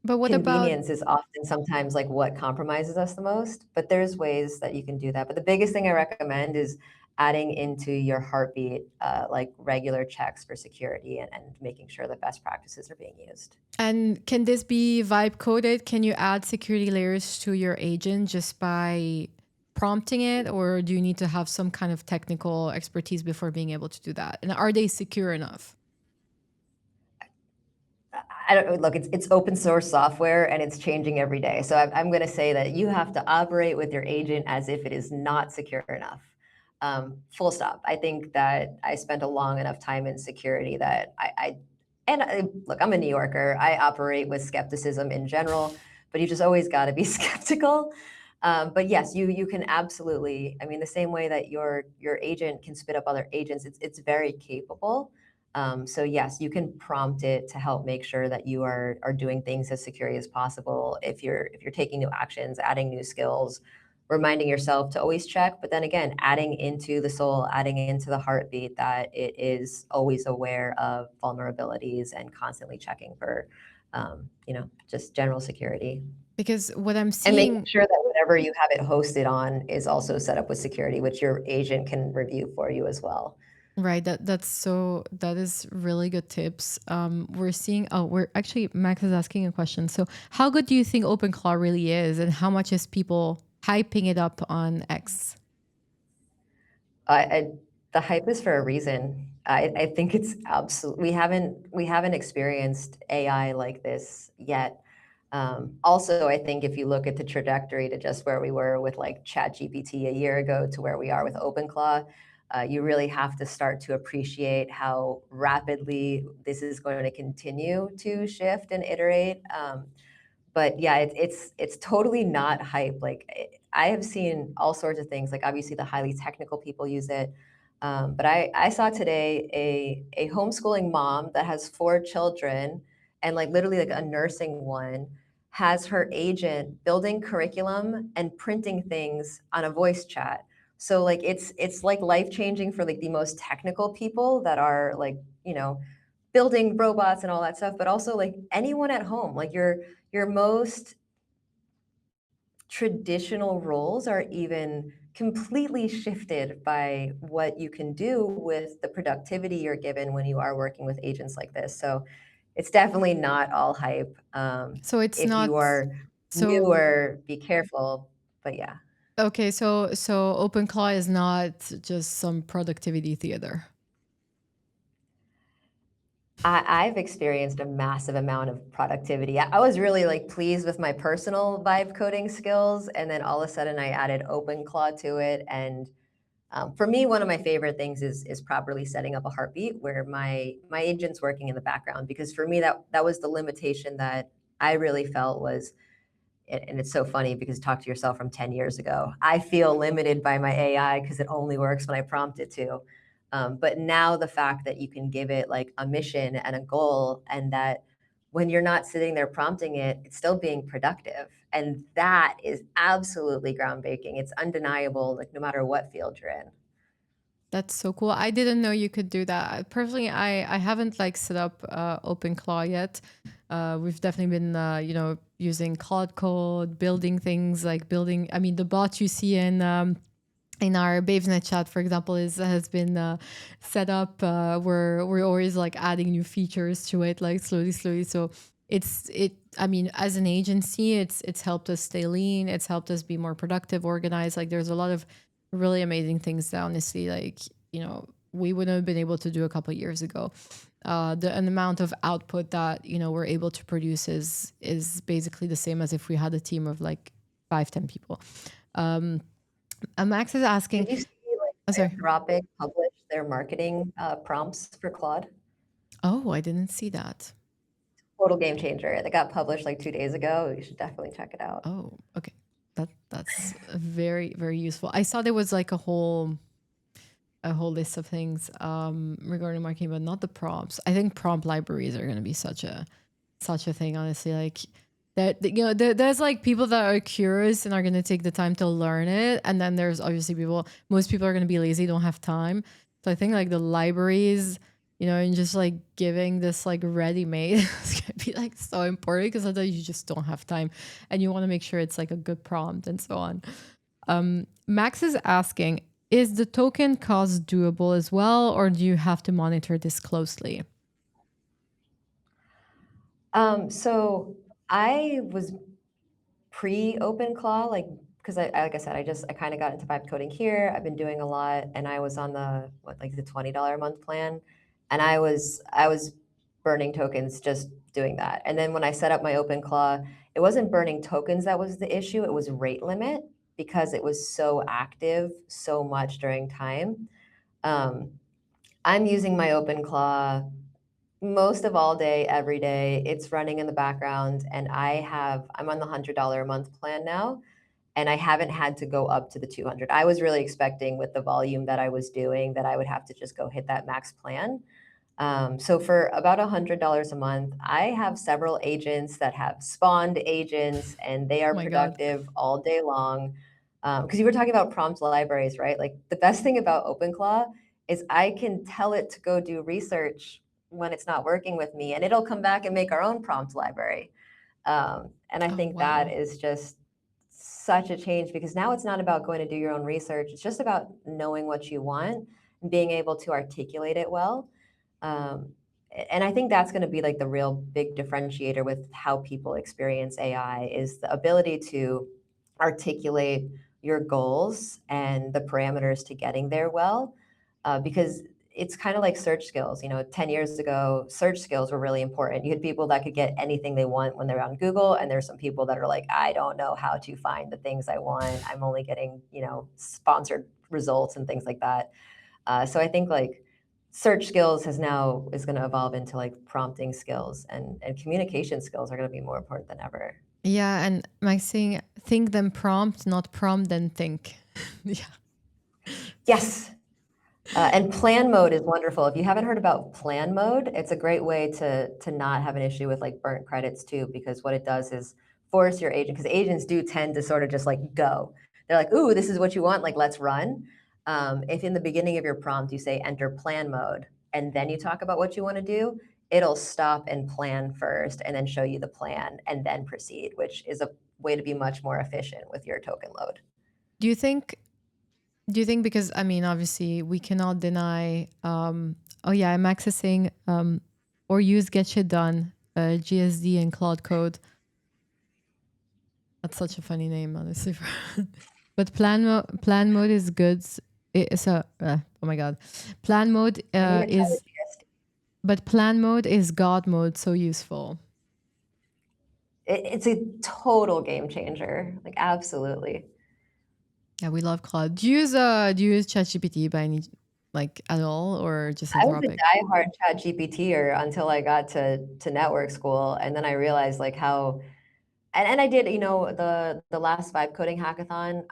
Speaker 1: But what about
Speaker 2: convenience is often sometimes like what compromises us the most, but there's ways that you can do that. But the biggest thing I recommend is adding into your heartbeat like regular checks for security, and making sure that best practices are being used.
Speaker 1: And can this be vibe coded? Can you add security layers to your agent just by prompting it, or do you need to have some kind of technical expertise before being able to do that? And are they secure enough?
Speaker 2: I don't look. It's open source software and it's changing every day. So I'm going to say that you have to operate with your agent as if it is not secure enough. Full stop. I think that I spent a long enough time in security that look, I'm a New Yorker. I operate with skepticism in general, but you just always got to be skeptical. But yes, you can absolutely. I mean, the same way that your agent can spit up other agents, it's very capable. So yes, you can prompt it to help make sure that you are doing things as securely as possible. If you're taking new actions, adding new skills, reminding yourself to always check. But then again, adding into the soul, adding into the heartbeat that it is always aware of vulnerabilities and constantly checking for, just general security.
Speaker 1: Because what I'm
Speaker 2: And making
Speaker 1: seeing,
Speaker 2: sure that whatever you have it hosted on is also set up with security, which your agent can review for you as well.
Speaker 1: right, that is really good tips. We're seeing, we're actually, Max is asking a question. So how good do you think OpenClaw really is, and how much is people hyping it up on X?
Speaker 2: The hype is for a reason. I think it's absolutely, we haven't experienced AI like this yet. Also, I think if you look at the trajectory to just where we were with like ChatGPT a year ago to where we are with OpenClaw, you really have to start to appreciate how rapidly this is going to continue to shift and iterate. But yeah, it's totally not hype. Like I have seen all sorts of things. Like obviously the highly technical people use it, but I saw today a homeschooling mom that has 4 children, and like literally like a nursing one has her agent building curriculum and printing things on a voice chat. So like it's like life changing for like the most technical people that are like building robots and all that stuff, but also like anyone at home, like your most traditional roles are even completely shifted by what you can do with the productivity you're given when you are working with agents like this. So it's definitely not all hype.
Speaker 1: So it's
Speaker 2: If you
Speaker 1: not.
Speaker 2: are
Speaker 1: So
Speaker 2: newer, be careful. But yeah,
Speaker 1: okay, so OpenClaw is not just some productivity theater.
Speaker 2: I've experienced a massive amount of productivity. I was really like pleased with my personal vibe coding skills, and then all of a sudden I added OpenClaw to it. And for me, one of my favorite things is properly setting up a heartbeat where my agent's working in the background. Because for me, that was the limitation that I really felt was, and it's so funny because talk to yourself from 10 years ago. I feel limited by my AI because it only works when I prompt it to. But now the fact that you can give it like a mission and a goal, and that when you're not sitting there prompting it, it's still being productive. And that is absolutely groundbreaking. It's undeniable, like no matter what field you're in.
Speaker 1: That's so cool. I didn't know you could do that. Personally, I haven't like set up OpenClaw yet. We've definitely been using Clawdbot, building things like building. I mean, the bot you see in our BavesNet chat, for example, has been set up. We're always like adding new features to it, like slowly. So it. I mean, as an agency, it's helped us stay lean. It's helped us be more productive, organized. Like there's a lot of really amazing things that honestly, like we wouldn't have been able to do a couple of years ago. An amount of output that we're able to produce is basically the same as if we had a team of like 5-10 people. Max is asking.
Speaker 2: Did you see
Speaker 1: Oh,
Speaker 2: like
Speaker 1: sorry.
Speaker 2: Anthropic publish their marketing prompts for Claude?
Speaker 1: Oh, I didn't see that.
Speaker 2: Total game changer. That got published like 2 days ago. You should definitely check it out.
Speaker 1: Oh, okay. That's very, very useful. I saw there was like a whole list of things regarding marketing, but not the prompts. I think prompt libraries are going to be such a thing, honestly. Like that, there's like people that are curious and are going to take the time to learn it, and then there's obviously most people are going to be lazy, don't have time. So I think like the libraries, and just like giving this like ready made is going to be like so important, because otherwise you just don't have time, and you want to make sure it's like a good prompt and so on. Max is asking, is the token cost doable as well, or do you have to monitor this closely?
Speaker 2: So I was pre-OpenClaw, like because like I said, I kind of got into vibe coding here. I've been doing a lot, and I was on the $20 a month plan, and I was burning tokens just doing that. And then when I set up my OpenClaw, it wasn't burning tokens that was the issue. It was rate limit because it was so active so much during time. Um, I'm using my OpenClaw most of all day, every day. It's running in the background, and I'm on the $100 a month plan now, and I haven't had to go up to the 200. I was really expecting with the volume that I was doing that I would have to just go hit that max plan. So for about $100 a month, I have several agents that have spawned agents, and they
Speaker 1: Oh
Speaker 2: are
Speaker 1: my God.
Speaker 2: productive all day long. Because you were talking about prompt libraries, right? Like the best thing about OpenClaw is I can tell it to go do research when it's not working with me, and it'll come back and make our own prompt library. And I
Speaker 1: Oh,
Speaker 2: think that
Speaker 1: wow.
Speaker 2: is just such a change, because now it's not about going to do your own research. It's just about knowing what you want and being able to articulate it well. Um, and I think that's going to be like the real big differentiator with how people experience AI, is the ability to articulate your goals and the parameters to getting there well. Because it's kind of like search skills. 10 years ago, search skills were really important. You had people that could get anything they want when they're on Google, and there's some people that are like, I don't know how to find the things I want. I'm only getting, sponsored results and things like that. So I think like search skills is going to evolve into like prompting skills, and communication skills are going to be more important than ever.
Speaker 1: Yeah, and Max saying, think then prompt, not prompt then think. Yeah.
Speaker 2: Yes. And plan mode is wonderful. If you haven't heard about plan mode, it's a great way to not have an issue with like burnt credits too, because what it does is force your agent, because agents do tend to sort of just like go. They're like, ooh, this is what you want, like let's run. If in the beginning of your prompt you say enter plan mode, and then you talk about what you want to do, it'll stop and plan first and then show you the plan and then proceed, which is a way to be much more efficient with your token load.
Speaker 1: Do you think because I mean obviously we cannot deny oh yeah, I'm accessing or use Get Shit Done, GSD and Claude Code. That's such a funny name, honestly. But plan mode is good. Oh my god, plan mode
Speaker 2: I need to try the
Speaker 1: is
Speaker 2: GST.
Speaker 1: but plan mode is God mode, so useful.
Speaker 2: It's a total game changer. Like absolutely.
Speaker 1: Yeah, we love Claude. Do you use ChatGPT by any at all, or just
Speaker 2: I was a
Speaker 1: Anthropic?
Speaker 2: diehard chat GPTer until I got to network school, and then I realized like how and I did, the last vibe coding hackathon,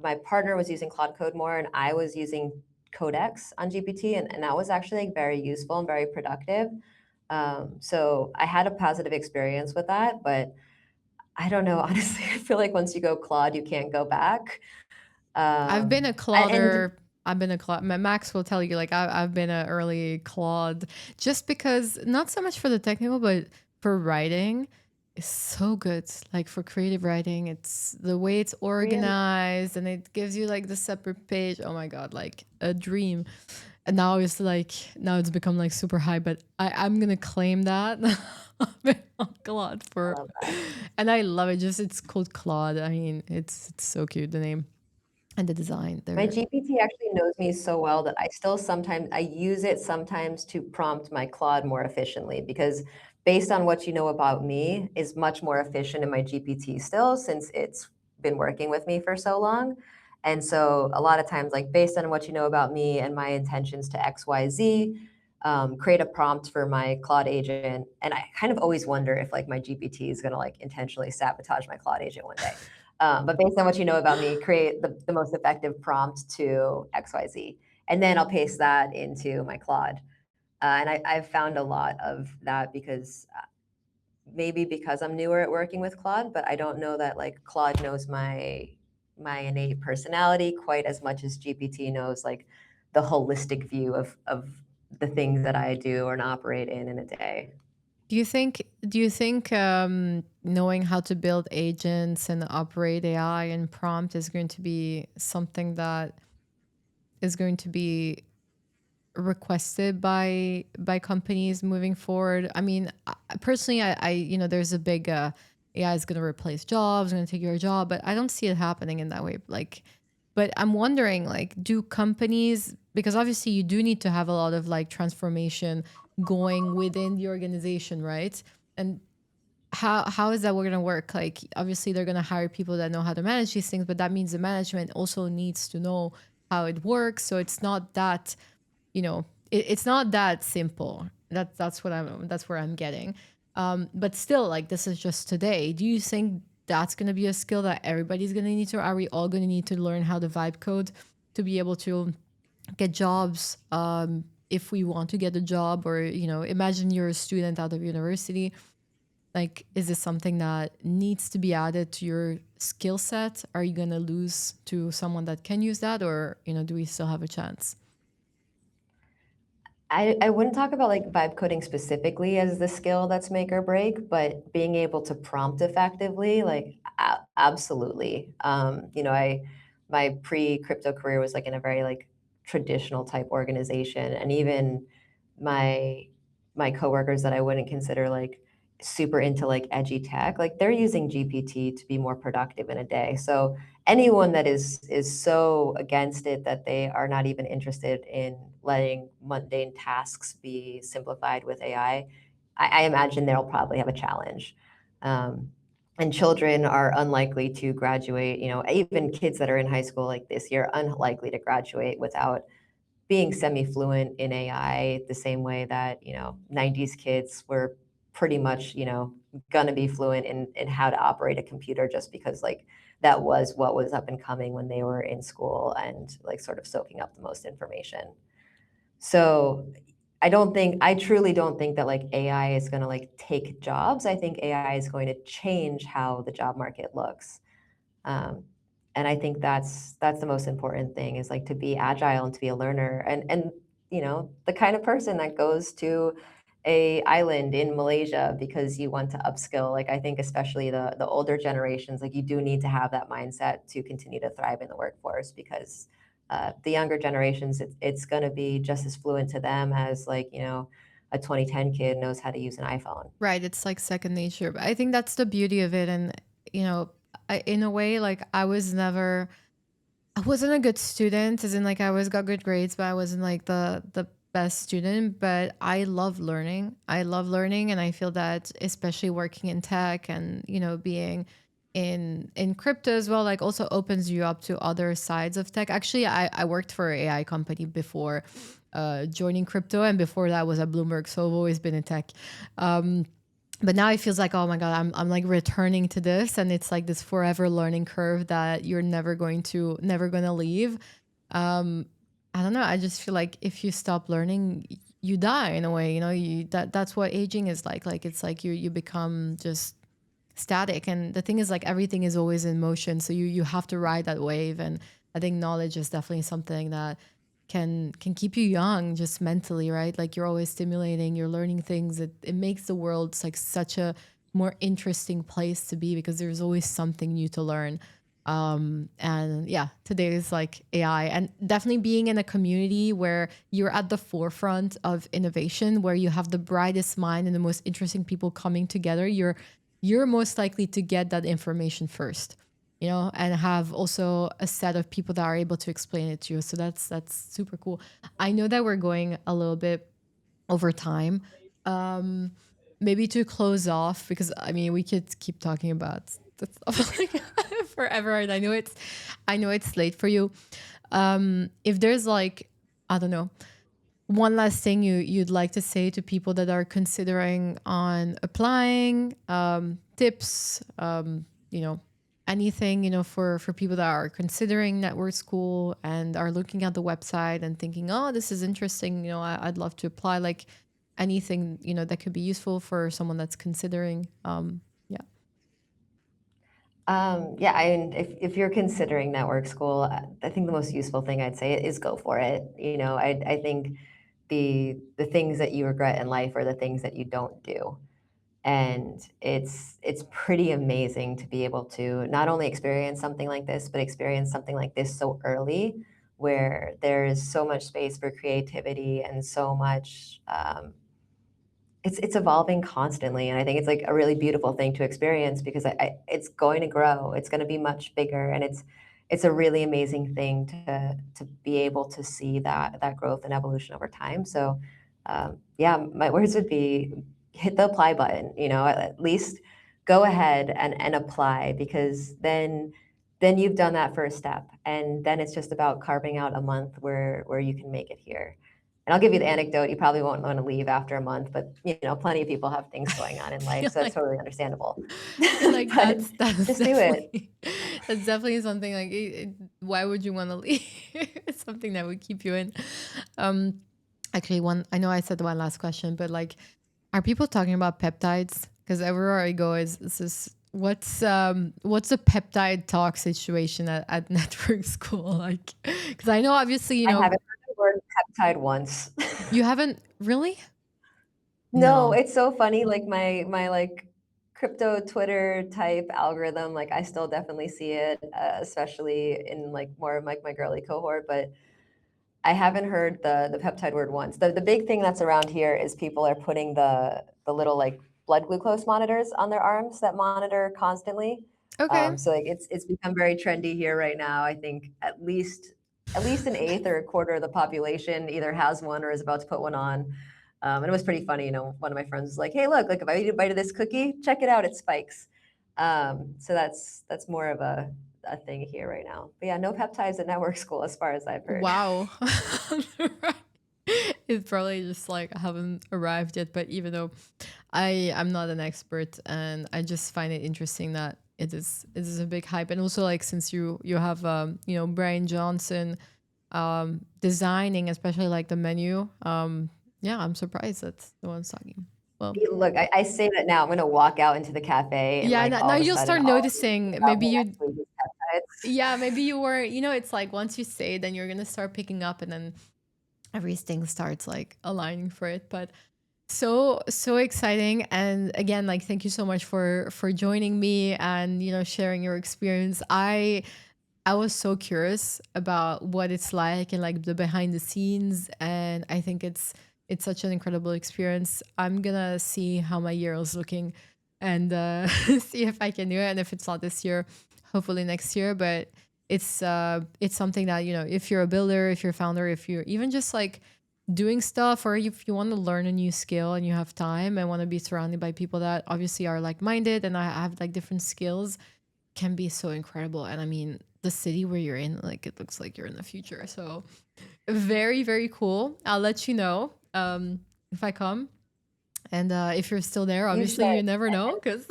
Speaker 2: my partner was using Claude Code more and I was using Codex on GPT, and that was actually like very useful and very productive. So I had a positive experience with that, but I don't know, honestly, I feel like once you go Claude, you can't go back.
Speaker 1: I've been a
Speaker 2: And
Speaker 1: Clauder. I've been a Claude. Max will tell you, like, I've been an early Claude just because, not so much for the technical, but for writing, it's so good. Like, for creative writing, it's the way it's
Speaker 2: really,
Speaker 1: organized and it gives you like the separate page. Oh my God, like a dream. And now it's become like super high, but I'm going to claim that. I've been on Claude
Speaker 2: I
Speaker 1: for,
Speaker 2: love that.
Speaker 1: and I love it. Just, it's called Claude. I mean, it's so cute, the name and the design.
Speaker 2: My
Speaker 1: They're
Speaker 2: GPT actually knows me so well that I use it sometimes to prompt my Claude more efficiently because based on what you know about me is much more efficient in my GPT still since it's been working with me for so long. And so a lot of times, like based on what you know about me and my intentions to XYZ, create a prompt for my Claude agent. And I kind of always wonder if like my GPT is going to like intentionally sabotage my Claude agent one day. But based on what you know about me, create the most effective prompt to XYZ. And then I'll paste that into my Claude. And I've found a lot of that because maybe because I'm newer at working with Claude, but I don't know that like Claude knows my innate personality quite as much as GPT knows like the holistic view of the things that I do or operate in a day.
Speaker 1: Do you think knowing how to build agents and operate AI and prompt is going to be something that is going to be requested by companies moving forward? I mean, personally, there's a big AI is going to replace jobs, going to take your job, but I don't see it happening in that way. Like, but I'm wondering, like, do companies, because obviously you do need to have a lot of like transformation going within the organization, right? And how is that going to work? Like, obviously they're going to hire people that know how to manage these things, but that means the management also needs to know how it works. So it's not that, it's not that simple. That's where I'm getting. But still, like, this is just today. Do you think that's going to be a skill that everybody's going to need to? Are we all going to need to learn how to vibe code to be able to get jobs? If we want to get a job, or imagine you're a student out of university, like, is this something that needs to be added to your skill set? Are you going to lose to someone that can use that, or do we still have a chance?
Speaker 2: I wouldn't talk about like vibe coding specifically as the skill that's make or break, but being able to prompt effectively, like absolutely. My pre-crypto career was like in a very like traditional type organization, and even my my coworkers that I wouldn't consider like super into like edgy tech, like they're using GPT to be more productive in a day. So anyone that is so against it that they are not even interested in letting mundane tasks be simplified with AI, I imagine they'll probably have a challenge. Um, and children are unlikely to graduate, even kids that are in high school like this year, unlikely to graduate without being semi-fluent in AI the same way that, 90s kids were pretty much, gonna be fluent in how to operate a computer just because like that was what was up and coming when they were in school and like sort of soaking up the most information. So I truly don't think that like AI is gonna like take jobs. I think AI is going to change how the job market looks. Um, and I think that's the most important thing is like to be agile and to be a learner and the kind of person that goes to a island in Malaysia because you want to upskill. Like I think especially the older generations, like you do need to have that mindset to continue to thrive in the workforce because the younger generations, it's going to be just as fluent to them as like a 2010 kid knows how to use an iPhone.
Speaker 1: Right. It's like second nature. But I think that's the beauty of it. And, you know, in a way, like I wasn't a good student, as in like I always got good grades, but I wasn't like the best student. But I love learning. I love learning, and I feel that especially working in tech and being in crypto as well, like also opens you up to other sides of tech. Actually, I worked for an AI company before joining crypto, and before that was at Bloomberg, so I've always been in tech. But now it feels like, oh my god, I'm like returning to this, and it's like this forever learning curve that you're never gonna leave. um I don't know, I just feel like if you stop learning, you die in a way. That's what aging is like it's like you become just static. And the thing is, like, everything is always in motion, so you have to ride that wave. And I think knowledge is definitely something that can keep you young, just mentally, right? Like, you're always stimulating, you're learning things. It makes the world like such a more interesting place to be, because there's always something new to learn. And yeah, today is like AI, and definitely being in a community where you're at the forefront of innovation, where you have the brightest mind and the most interesting people coming together. You're most likely to get that information first, and have also a set of people that are able to explain it to you. So that's super cool. I know that we're going a little bit over time. Um, Maybe to close off, because I mean we could keep talking about the stuff like forever, and I know it's late for you. If there's like, I don't know, one last thing you'd like to say to people that are considering on applying, tips, anything, for people that are considering network school and are looking at the website and thinking, oh, this is interesting, I'd love to apply, like anything, that could be useful for someone that's considering. Yeah.
Speaker 2: Yeah, if you're considering network school, I think the most useful thing I'd say is go for it. I think the things that you regret in life are the things that you don't do. And it's pretty amazing to be able to not only experience something like this, but experience something like this so early, where there's so much space for creativity and so much. It's evolving constantly, and I think it's like a really beautiful thing to experience, because it's going to grow. It's going to be much bigger, and it's a really amazing thing to be able to see that growth and evolution over time. So, yeah, my words would be hit the apply button. At least go ahead and apply, because then you've done that first step, and then it's just about carving out a month where you can make it here. And I'll give you the anecdote. You probably won't want to leave after a month, but plenty of people have things going on in life,
Speaker 1: feel
Speaker 2: so that's
Speaker 1: like
Speaker 2: totally understandable.
Speaker 1: I feel like
Speaker 2: But
Speaker 1: that's
Speaker 2: just do it.
Speaker 1: definitely that's definitely something like why would you want to leave? It's something that would keep you in. Um, Actually, I know I said one last question, but like, are people talking about peptides? Because everywhere I go is this is what's a peptide talk situation at network school, like, because I know obviously
Speaker 2: I haven't heard the word peptide once.
Speaker 1: you haven't really.
Speaker 2: No,
Speaker 1: No.
Speaker 2: it's so funny. Like my like crypto Twitter type algorithm, like I still definitely see it, especially in like more of like my girly cohort, but I haven't heard the peptide word once. The big thing that's around here is people are putting the little like blood glucose monitors on their arms that monitor constantly.
Speaker 1: Okay.
Speaker 2: So like it's become very trendy here right now. I think at least an eighth or a quarter of the population either has one or is about to put one on. And it was pretty funny. One of my friends was like, "Hey, look! Like if I eat a bite of this cookie, check it out. It spikes." So that's more of a thing here right now. But yeah, no peptides at network school, as far as I've heard.
Speaker 1: Wow. It's probably just like I haven't arrived yet, but even though I'm not an expert, and I just find it interesting that it is a big hype. And also, like, since you have Brian Johnson designing, especially like the menu. Yeah, I'm surprised that's the one's talking. Well,
Speaker 2: Look, I say that now. I'm going to walk out into the cafe, and
Speaker 1: yeah,
Speaker 2: like
Speaker 1: now
Speaker 2: all of a
Speaker 1: you'll
Speaker 2: sudden,
Speaker 1: start
Speaker 2: all I think
Speaker 1: noticing.
Speaker 2: about
Speaker 1: Maybe
Speaker 2: me
Speaker 1: you,
Speaker 2: next week is peptides.
Speaker 1: yeah, maybe you were, it's like once you say it, then you're gonna start picking up, and then everything starts like aligning for it. But so exciting. And again, like, thank you so much for joining me and sharing your experience. I was so curious about what it's like and like the behind the scenes, and I think it's such an incredible experience. I'm gonna see how my year is looking and see if I can do it. And if it's not this year, hopefully next year. But it's something that, you know, if you're a builder, if you're a founder, if you're even just like doing stuff, or if you want to learn a new skill and you have time and want to be surrounded by people that obviously are like minded and I have like different skills, can be so incredible. And I mean, the city where you're in, like it looks like you're in the future. So very, very cool. I'll let you know if I come. And if you're still there,
Speaker 2: You
Speaker 1: obviously
Speaker 2: should.
Speaker 1: you never know because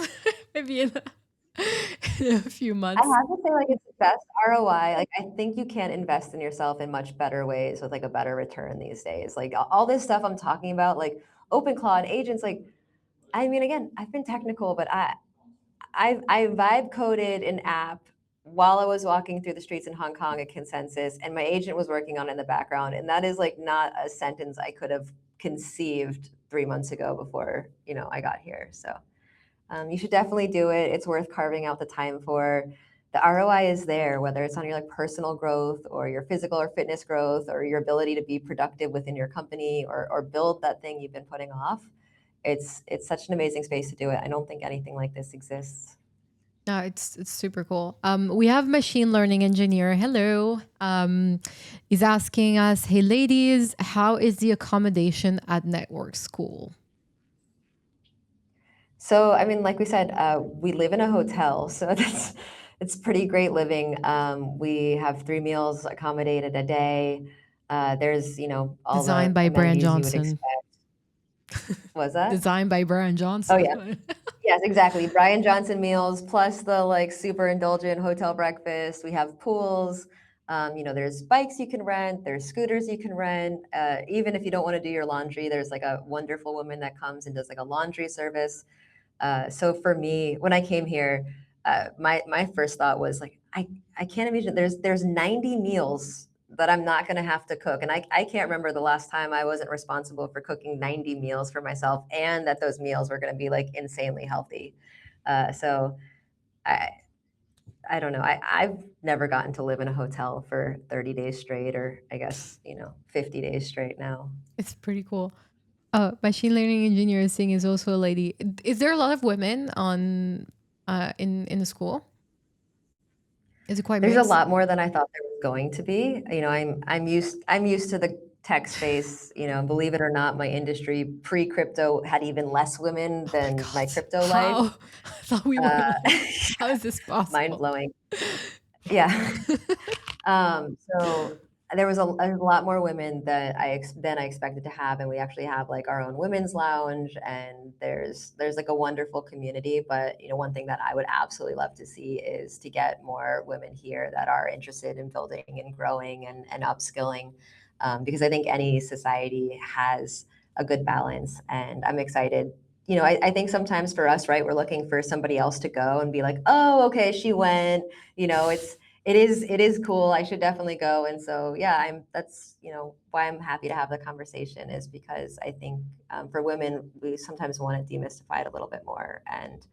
Speaker 1: maybe in a few
Speaker 2: I
Speaker 1: months.
Speaker 2: have to say, like, it's the best ROI. Like, I think you can invest in yourself in much better ways with like a better return these days. Like all this stuff I'm talking about, like OpenClaw and agents, like, I mean, again, I've been technical, but I vibe coded an app while I was walking through the streets in Hong Kong at Consensus, and my agent was working on it in the background. And that is like not a sentence I could have conceived 3 months ago before, you know, I got here. So you should definitely do it. It's worth carving out the time for. The ROI is there, whether it's on your like personal growth or your physical or fitness growth or your ability to be productive within your company or build that thing you've been putting off. It's such an amazing space to do it. I don't think anything like this exists.
Speaker 1: No, it's super cool. We have machine learning engineer. Hello. He's asking us, hey ladies, how is the accommodation at network school?
Speaker 2: So, I mean, like we said, we live in a hotel, so it's pretty great living. We have 3 meals accommodated a day. There's, you know, all
Speaker 1: Designed
Speaker 2: the
Speaker 1: by Brian
Speaker 2: amenities you would
Speaker 1: Johnson.
Speaker 2: expect. Was that?
Speaker 1: Designed by Brian
Speaker 2: Oh yeah,
Speaker 1: Johnson.
Speaker 2: yes, exactly. Brian Johnson meals plus the like super indulgent hotel breakfast. We have pools. You know, there's bikes you can rent. There's scooters you can rent. Even if you don't want to do your laundry, there's like a wonderful woman that comes and does like a laundry service. So for me, when I came here, my first thought was like, I can't imagine there's 90 meals that I'm not going to have to cook, and I can't remember the last time I wasn't responsible for cooking 90 meals for myself, and that those meals were going to be like insanely healthy. So I I don't know. I've never gotten to live in a hotel for 30 days straight, or I guess, you know, 50 days straight now.
Speaker 1: It's pretty cool. Machine learning engineer thing is also a lady. Is there a lot of women on in the school? Is it quite
Speaker 2: There's a
Speaker 1: mixed?
Speaker 2: lot more than I thought there was going to be. You know, I'm used to the tech space. You know, believe it or not, my industry pre-crypto had even less women
Speaker 1: Oh my
Speaker 2: than my
Speaker 1: god!
Speaker 2: crypto life.
Speaker 1: How? I thought we were
Speaker 2: Uh,
Speaker 1: like, how is this
Speaker 2: mind
Speaker 1: possible?
Speaker 2: blowing. Yeah. So there was a lot more women that than I expected to have, and we actually have like our own women's lounge, and there's like a wonderful community. But you know, one thing that I would absolutely love to see is to get more women here that are interested in building and growing and upskilling, because I think any society has a good balance, and I'm excited. You know, I think sometimes for us, right, we're looking for somebody else to go and be like, oh, okay, she went. You know, it is cool. I should definitely go. And so, yeah, that's, you know, why I'm happy to have the conversation, is because I think for women, we sometimes want to demystify it a little bit more. And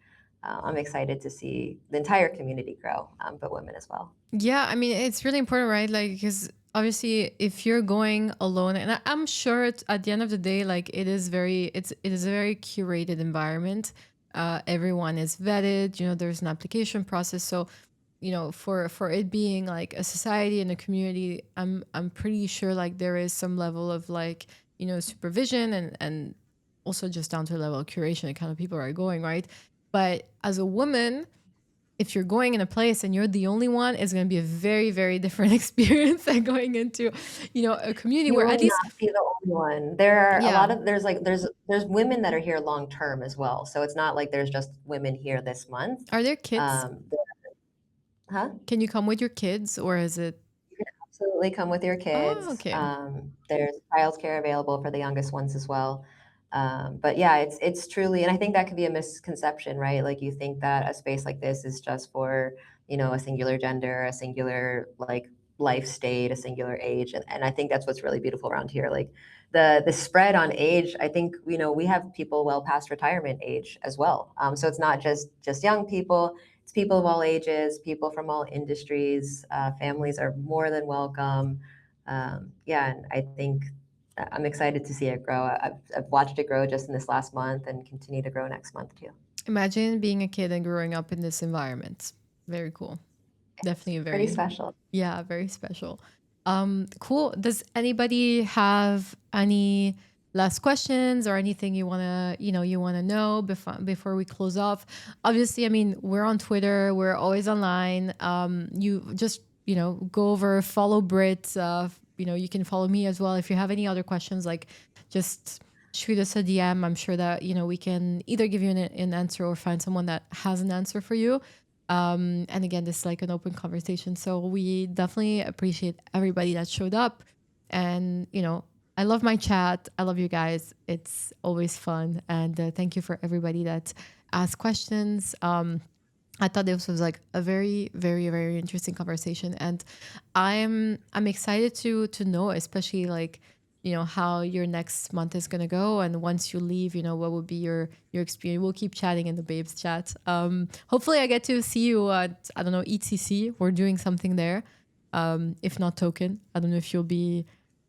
Speaker 2: I'm excited to see the entire community grow, but women as well.
Speaker 1: Yeah, I mean, it's really important, right? Like, because obviously, if you're going alone, and I'm sure at the end of the day, like, it is a very curated environment. Everyone is vetted. You know, there's an application process. So, you know, for it being like a society and a community, I'm pretty sure like there is some level of like, you know, supervision and also just down to the level of curation, the kind of people are going, right? But as a woman, if you're going in a place and you're the only one, it's going to be a very, very different experience than going into, you know, a community
Speaker 2: You
Speaker 1: where
Speaker 2: will
Speaker 1: at least,
Speaker 2: not be the only one. There are a
Speaker 1: yeah.
Speaker 2: lot of there's women that are here long term as well. So it's not like there's just women here this month.
Speaker 1: Are there kids?
Speaker 2: Um, huh?
Speaker 1: Can you come with your kids or is it?
Speaker 2: You can absolutely come with your
Speaker 1: Oh,
Speaker 2: kids.
Speaker 1: okay.
Speaker 2: There's childcare available for the youngest ones as well. But yeah, it's truly, and I think that could be a misconception, right? Like you think that a space like this is just for, you know, a singular gender, a singular like life state, a singular age, and I think that's what's really beautiful around here. Like the spread on age, I think, you know, we have people well past retirement age as well. So it's not just young people. It's people of all ages, people from all industries. Families are more than welcome. Yeah, and I think I'm excited to see it grow. I've watched it grow just in this last month and continue to grow next month too.
Speaker 1: Imagine being a kid and growing up in this environment. Very cool. Definitely a
Speaker 2: Pretty
Speaker 1: very,
Speaker 2: special.
Speaker 1: yeah, very special. Cool. Does anybody have any last questions or anything you want to know before we close off? Obviously, I mean, we're on Twitter, we're always online. You just, go over, follow Britt. You can follow me as well. If you have any other questions, like just shoot us a DM. I'm sure that, we can either give you an answer or find someone that has an answer for you. And again, this is like an open conversation. So we definitely appreciate everybody that showed up. And, I love my chat. I love you guys. It's always fun. And thank you for everybody that asked questions. I thought this was like a very, very, very interesting conversation. And I'm excited to know, especially like, how your next month is gonna go, and once you leave, what would be your experience. We'll keep chatting in the babes chat. Hopefully I get to see you at, I don't know, ETC. We're doing something there. If not Token, I don't know if you'll be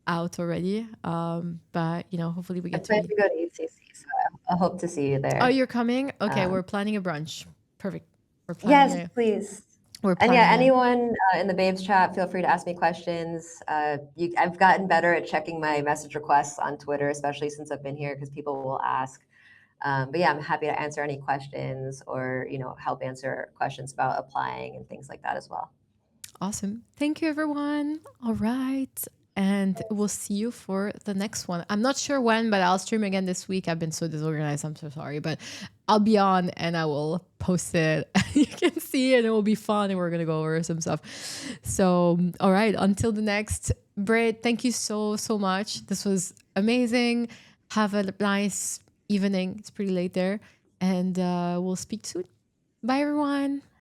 Speaker 1: out already. But hopefully we
Speaker 2: I
Speaker 1: get to
Speaker 2: plan
Speaker 1: be.
Speaker 2: to go to ECC, so I hope to see you
Speaker 1: Oh,
Speaker 2: there.
Speaker 1: you're coming? Okay, we're
Speaker 2: Um,
Speaker 1: planning a brunch. Perfect. We're planning
Speaker 2: yes,
Speaker 1: a
Speaker 2: please.
Speaker 1: we're
Speaker 2: And yeah,
Speaker 1: planning a
Speaker 2: anyone in the Babes chat, feel free to ask me questions. I've gotten better at checking my message requests on Twitter, especially since I've been here, because people will ask. But yeah, I'm happy to answer any questions or help answer questions about applying and things like that as well.
Speaker 1: Awesome. Thank you, everyone. All right. And we'll see you for the next one. I'm not sure when, but I'll stream again this week. I've been so disorganized. I'm so sorry. But I'll be on and I will post it. You can see it. It will be fun. And we're going to go over some stuff. So, all right. Until the next. Britt, thank you so, so much. This was amazing. Have a nice evening. It's pretty late there. And we'll speak soon. Bye, everyone.